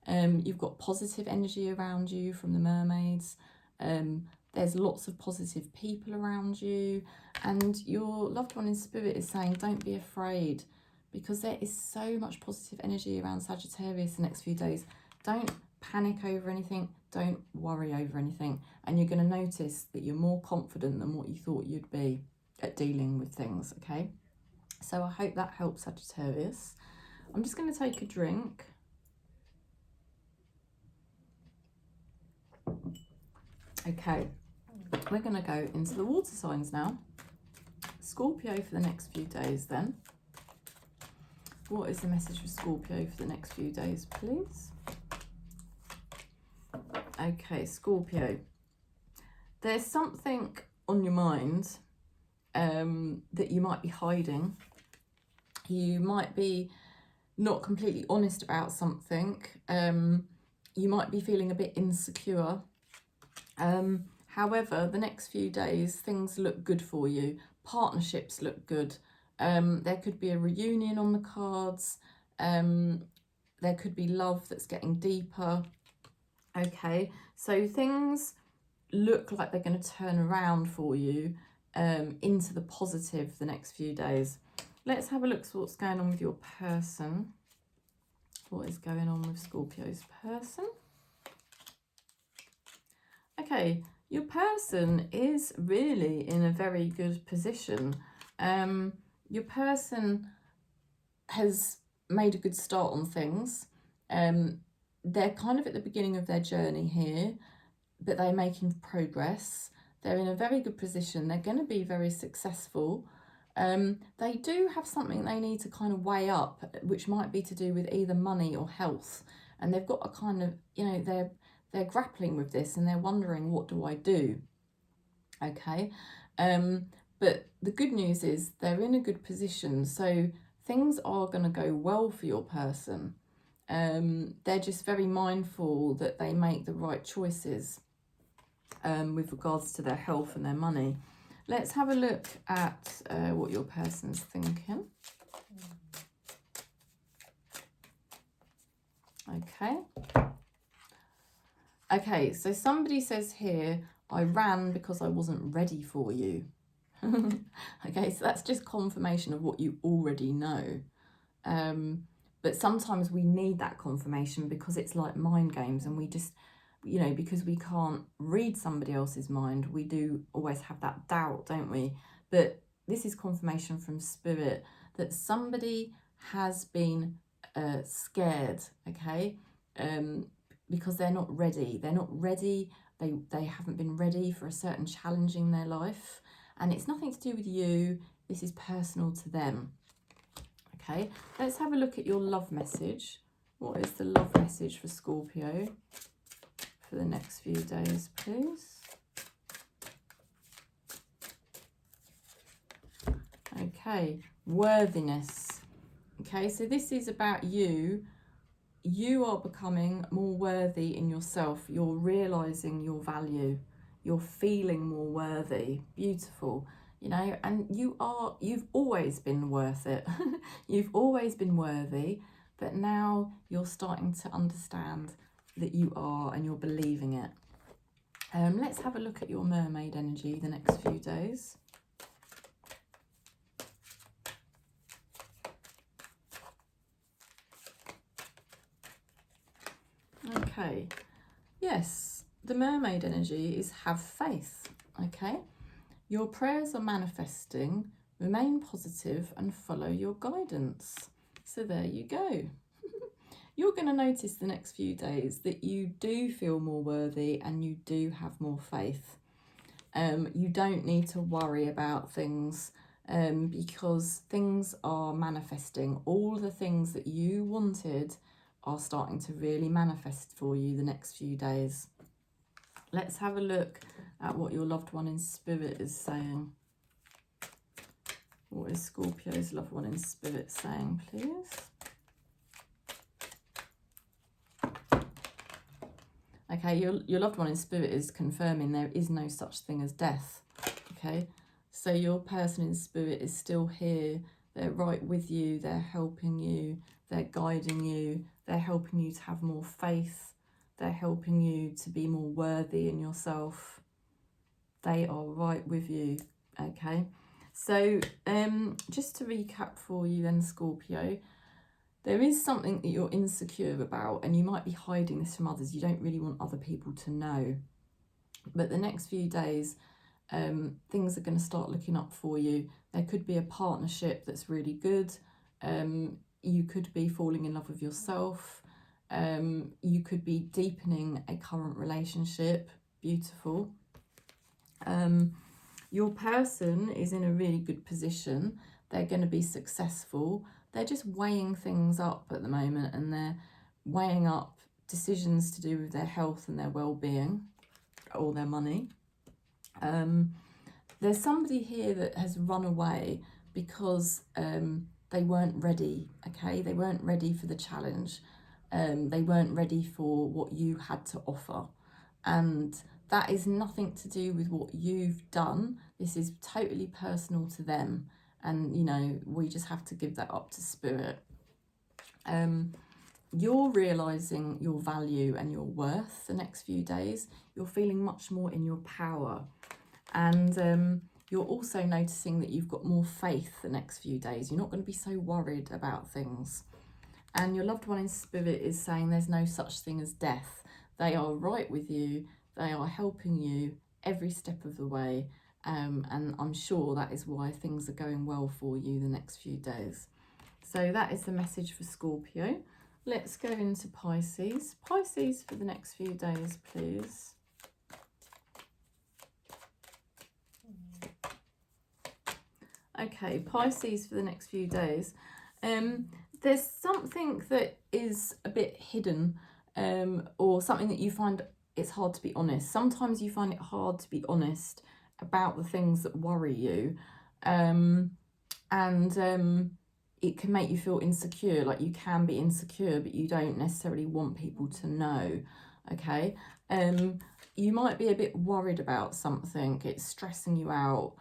You've got positive energy around you from the mermaids. There's lots of positive people around you, and your loved one in spirit is saying don't be afraid, because there is so much positive energy around Sagittarius the next few days. Don't panic over anything, don't worry over anything, and you're going to notice that you're more confident than what you thought you'd be at dealing with things. Okay, so I hope that helps, Sagittarius. I'm just going to take a drink. Okay, we're going to go into the water signs now. Scorpio for the next few days then. What is the message for Scorpio for the next few days, please? Okay, Scorpio. There's something on your mind that you might be hiding. You might be not completely honest about something. You might be feeling a bit insecure. However, the next few days, things look good for you. Partnerships look good. There could be a reunion on the cards. There could be love that's getting deeper. Okay, so things look like they're going to turn around for you into the positive the next few days. Let's have a look at what's going on with your person. What is going on with Scorpio's person? Okay, your person is really in a very good position. Your person has made a good start on things. They're kind of at the beginning of their journey here, but they're making progress. They're in a very good position. They're going to be very successful. They do have something they need to kind of weigh up, which might be to do with either money or health. And they've got a kind of, you know, they're grappling with this and they're wondering, what do I do? Okay. But the good news is they're in a good position. So things are going to go well for your person. They're just very mindful that they make the right choices with regards to their health and their money. Let's have a look at what your person's thinking. Okay. Okay, so somebody says here, I ran because I wasn't ready for you. Okay, so that's just confirmation of what you already know. But sometimes we need that confirmation because it's like mind games, and we just, you know, because we can't read somebody else's mind, we do always have that doubt, don't we? But this is confirmation from Spirit that somebody has been scared, okay? Because they're not ready. They're not ready. They haven't been ready for a certain challenge in their life. And it's nothing to do with you. This is personal to them. Okay, let's have a look at your love message. What is the love message for Scorpio for the next few days, please? Okay, worthiness. Okay, so this is about you. You are becoming more worthy in yourself. You're realizing your value. You're feeling more worthy. Beautiful. You know, and you've always been worth it. You've always been worthy, but now you're starting to understand that you are, and you're believing it. Let's have a look at your mermaid energy the next few days. Okay, yes, the mermaid energy is have faith, okay? Your prayers are manifesting, remain positive and follow your guidance. So there you go. You're going to notice the next few days that you do feel more worthy and you do have more faith. You don't need to worry about things because things are manifesting. All the things that you wanted are starting to really manifest for you the next few days. Let's have a look at what your loved one in spirit is saying. What is Scorpio's loved one in spirit saying, please? Okay, your loved one in spirit is confirming there is no such thing as death. Okay, so your person in spirit is still here. They're right with you. They're helping you. They're guiding you. They're helping you to have more faith. They're helping you to be more worthy in yourself. They are right with you. Okay, so just to recap for you then, Scorpio, there is something that you're insecure about, and you might be hiding this from others. You don't really want other people to know. But the next few days, things are going to start looking up for you. There could be a partnership that's really good. You could be falling in love with yourself. You could be deepening a current relationship. Beautiful. Your person is in a really good position. They're going to be successful. They're just weighing things up at the moment, and they're weighing up decisions to do with their health and their well-being or their money. There's somebody here that has run away because they weren't ready, okay? They weren't ready for the challenge. They weren't ready for what you had to offer. And that is nothing to do with what you've done. This is totally personal to them. And, you know, we just have to give that up to spirit. You're realising your value and your worth the next few days. You're feeling much more in your power. And you're also noticing that you've got more faith the next few days. You're not going to be so worried about things. And your loved one in spirit is saying there's no such thing as death. They are right with you. They are helping you every step of the way. And I'm sure that is why things are going well for you the next few days. So that is the message for Scorpio. Let's go into Pisces. Pisces for the next few days, please. Okay, Pisces for the next few days. There's something that is a bit hidden, or something that you find it's hard to be honest. Sometimes you find it hard to be honest about the things that worry you, and it can make you feel insecure. Like you can be insecure, but you don't necessarily want people to know. Okay, you might be a bit worried about something. It's stressing you out.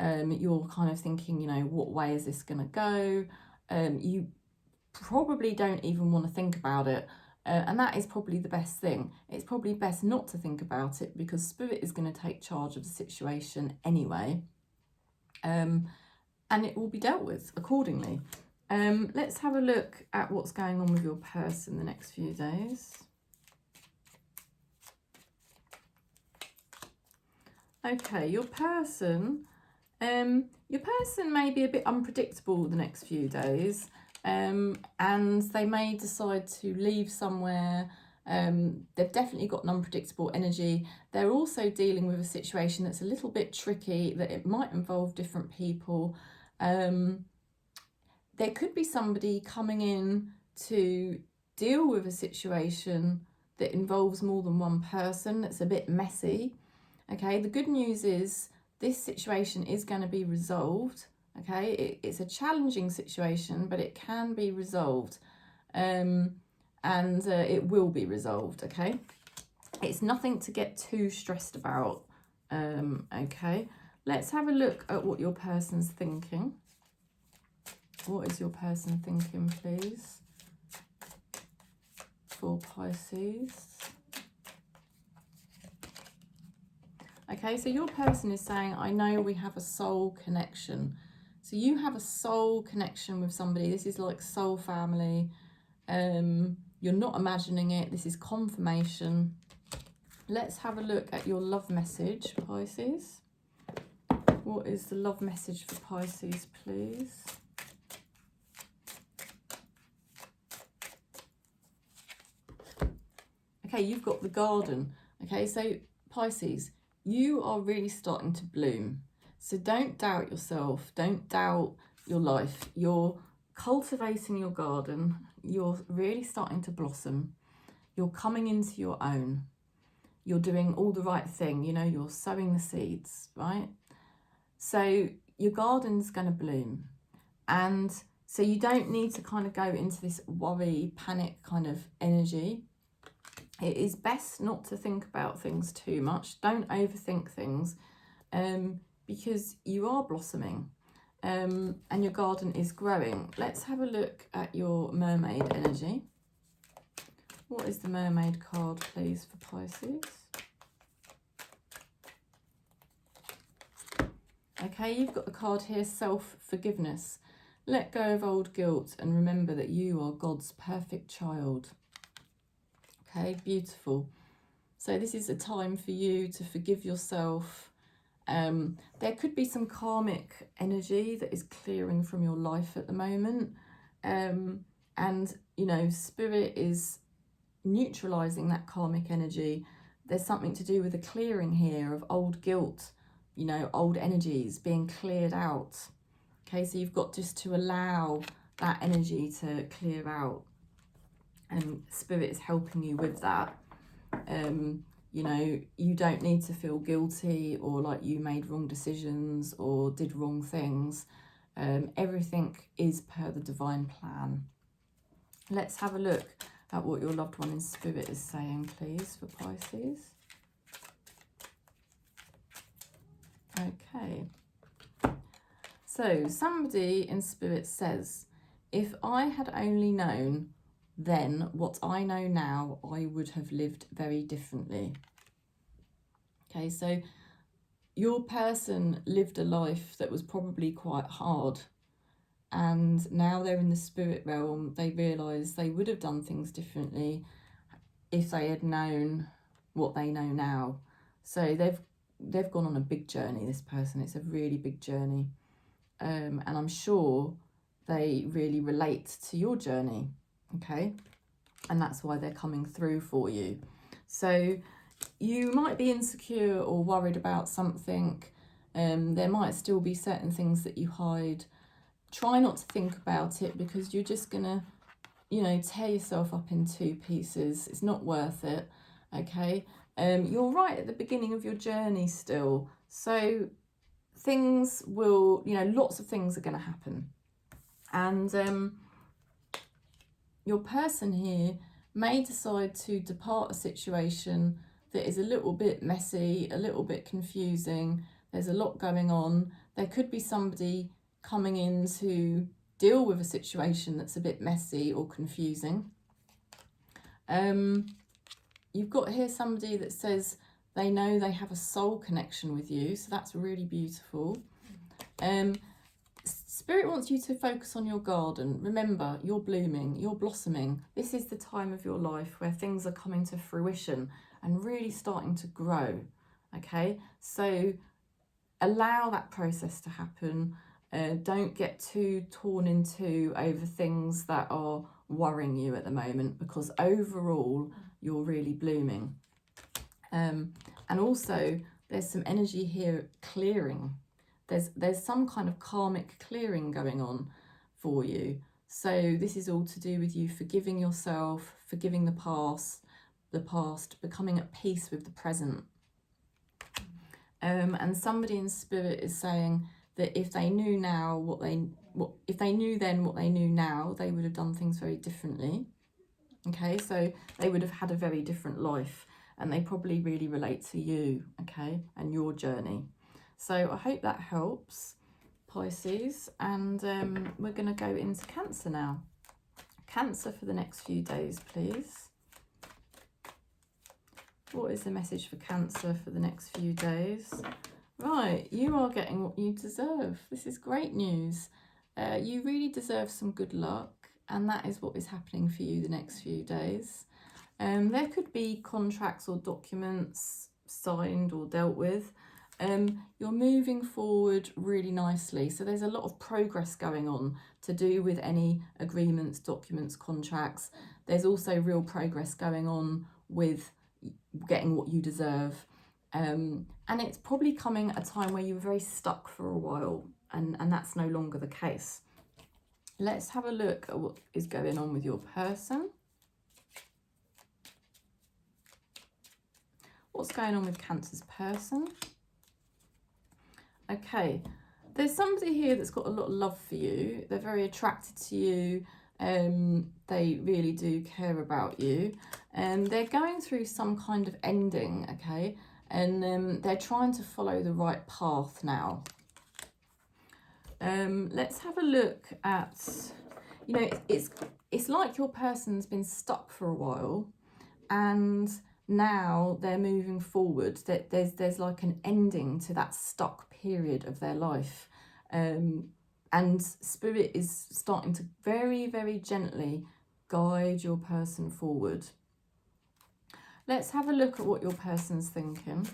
You're kind of thinking, you know, what way is this going to go? You probably don't even want to think about it. And that is probably the best thing. It's probably best not to think about it because Spirit is going to take charge of the situation anyway. And it will be dealt with accordingly. Let's have a look at what's going on with your person the next few days. Okay, your person may be a bit unpredictable the next few days, and they may decide to leave somewhere. They've definitely got an unpredictable energy. They're also dealing with a situation that's a little bit tricky, that it might involve different people. There could be somebody coming in to deal with a situation that involves more than one person, that's a bit messy. Okay, the good news is this situation is going to be resolved. Okay, it's a challenging situation, but it can be resolved, and it will be resolved. Okay, it's nothing to get too stressed about. Okay, let's have a look at what your person's thinking. What is your person thinking, please, for Pisces? Okay, so your person is saying, I know we have a soul connection. So you have a soul connection with somebody. This is like soul family. You're not imagining it. This is confirmation. Let's have a look at your love message, Pisces. What is the love message for Pisces, please? Okay, you've got the garden. Okay, so Pisces, you are really starting to bloom. So don't doubt yourself. Don't doubt your life. You're cultivating your garden. You're really starting to blossom. You're coming into your own. You're doing all the right thing. You know, you're sowing the seeds, right? So your garden's going to bloom. And so you don't need to kind of go into this worry, panic kind of energy. It is best not to think about things too much. Don't overthink things, because you are blossoming, and your garden is growing. Let's have a look at your mermaid energy. What is the mermaid card, please, for Pisces? Okay, you've got the card here, self-forgiveness. Let go of old guilt and remember that you are God's perfect child. Okay, beautiful. So this is a time for you to forgive yourself. There could be some karmic energy that is clearing from your life at the moment. And, you know, Spirit is neutralizing that karmic energy. There's something to do with a clearing here of old guilt, you know, old energies being cleared out. Okay, so you've got just to allow that energy to clear out. And Spirit is helping you with that. You know, you don't need to feel guilty or like you made wrong decisions or did wrong things. Everything is per the divine plan. Let's have a look at what your loved one in Spirit is saying, please, for Pisces. Okay. So somebody in Spirit says, if I had only known then what I know now, I would have lived very differently. Okay, so your person lived a life that was probably quite hard, and now they're in the spirit realm. They realise they would have done things differently if they had known what they know now. So they've gone on a big journey, this person. It's a really big journey, and I'm sure they really relate to your journey, okay? And that's why they're coming through for you. So you might be insecure or worried about something. There might still be certain things that you hide. Try not to think about it, because you're just gonna, you know, tear yourself up in 2 pieces. It's not worth it, okay? You're right at the beginning of your journey still. So things will, you know, lots of things are going to happen. And your person here may decide to depart a situation that is a little bit messy, a little bit confusing. There's a lot going on. There could be somebody coming in to deal with a situation that's a bit messy or confusing. You've got here somebody that says they know they have a soul connection with you, so that's really beautiful. Spirit wants you to focus on your garden. Remember, you're blooming, you're blossoming. This is the time of your life where things are coming to fruition and really starting to grow, okay? So allow that process to happen. Don't get too torn into over things that are worrying you at the moment, because overall you're really blooming. And also there's some energy here clearing. There's some kind of karmic clearing going on for you. So this is all to do with you forgiving yourself, forgiving the past, becoming at peace with the present. And somebody in spirit is saying that if they knew now if they knew then what they knew now, they would have done things very differently. Okay, so they would have had a very different life, and they probably really relate to you, okay, and your journey. So I hope that helps, Pisces, and we're going to go into Cancer now. Cancer for the next few days, please. What is the message for Cancer for the next few days? Right, you are getting what you deserve. This is great news. You really deserve some good luck, and that is what is happening for you the next few days. There could be contracts or documents signed or dealt with. You're moving forward really nicely. So there's a lot of progress going on to do with any agreements, documents, contracts. There's also real progress going on with getting what you deserve. And it's probably coming at a time where you were very stuck for a while, and that's no longer the case. Let's have a look at what is going on with your person. What's going on with Cancer's person? Okay, there's somebody here that's got a lot of love for you. They're very attracted to you. They really do care about you. And they're going through some kind of ending, okay? And they're trying to follow the right path now. Let's have a look at, you know, it's like your person's been stuck for a while, and now they're moving forward. That there's like an ending to that stuck period of their life, and Spirit is starting to very, very gently guide your person forward. Let's have a look at what your person's thinking.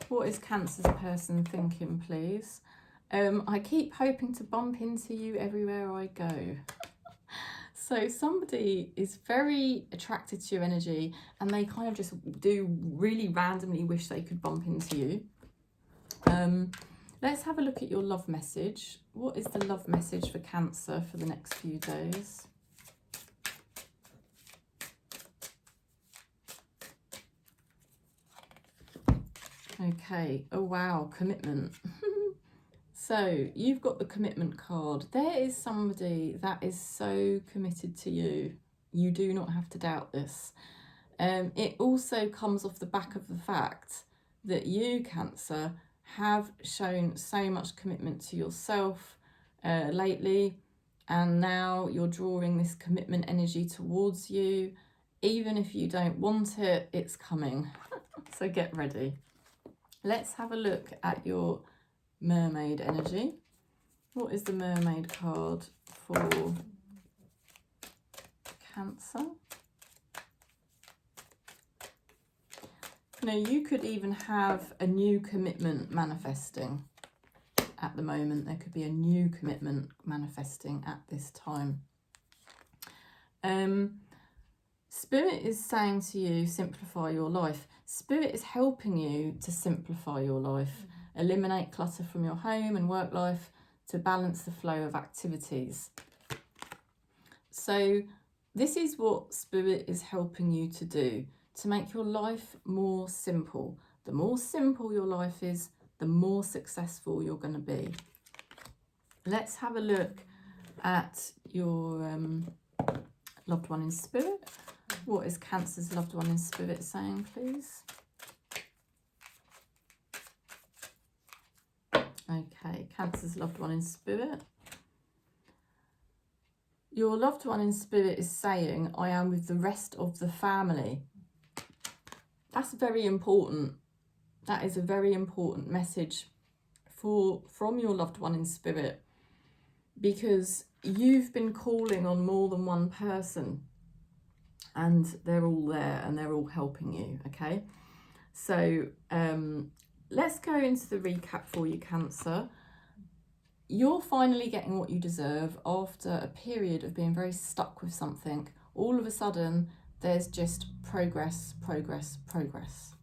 What is Cancer's person thinking, please? I keep hoping to bump into you everywhere I go. So somebody is very attracted to your energy, and they kind of just do really randomly wish they could bump into you. Let's have a look at your love message. What is the love message for Cancer for the next few days? Okay, oh wow, commitment. So you've got the commitment card. There is somebody that is so committed to you. You do not have to doubt this. It also comes off the back of the fact that you, Cancer, have shown so much commitment to yourself lately, and now you're drawing this commitment energy towards you. Even if you don't want it, it's coming. So get ready. Let's have a look at your mermaid energy. What is the mermaid card for Cancer? You know, you could even have a new commitment manifesting. at the moment. There could be a new commitment manifesting at this time. Spirit is saying to you, simplify your life. Spirit is helping you to simplify your life. Eliminate clutter from your home and work life to balance the flow of activities. So this is what Spirit is helping you to do, to make your life more simple. The more simple your life is, the more successful you're going to be. Let's have a look at your loved one in spirit. What is Cancer's loved one in spirit saying, please? Okay, Cancer's loved one in spirit. Your loved one in spirit is saying, I am with the rest of the family. That's very important. That is a very important message from your loved one in spirit, because you've been calling on more than one person and they're all there and they're all helping you, okay? So let's go into the recap for you, Cancer. You're finally getting what you deserve after a period of being very stuck with something. All of a sudden, there's just progress, progress, progress.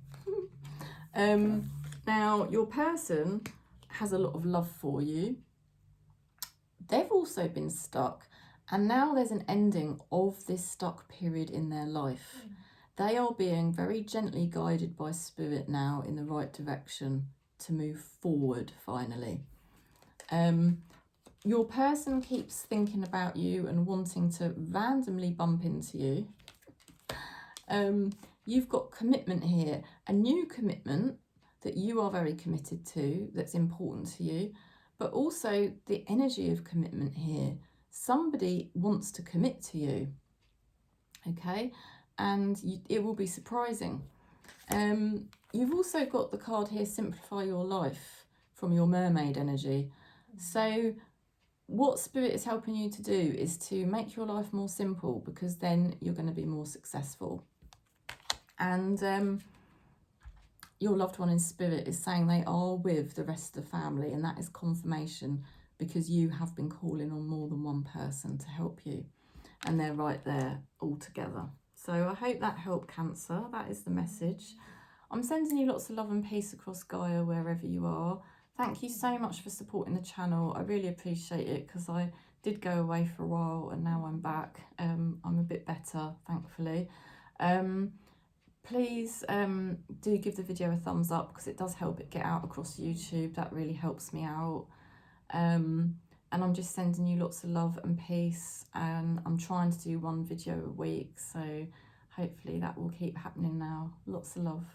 Now, your person has a lot of love for you. They've also been stuck, and now there's an ending of this stuck period in their life. They are being very gently guided by Spirit now in the right direction to move forward finally. Your person keeps thinking about you and wanting to randomly bump into you. You've got commitment here, a new commitment that you are very committed to, that's important to you, but also the energy of commitment here. Somebody wants to commit to you, okay? And it will be surprising. You've also got the card here, Simplify Your Life, from your mermaid energy. So what Spirit is helping you to do is to make your life more simple, because then you're going to be more successful. And your loved one in spirit is saying they are with the rest of the family, and that is confirmation, because you have been calling on more than one person to help you, and they're right there all together. So I hope that helped, Cancer. That is the message. I'm sending you lots of love and peace across Gaia wherever you are. Thank you so much for supporting the channel. I really appreciate it, because I did go away for a while and now I'm back. I'm a bit better, thankfully. Please do give the video a thumbs up, because it does help it get out across YouTube. That really helps me out. And I'm just sending you lots of love and peace, and I'm trying to do one video a week, so hopefully that will keep happening now. Lots of love.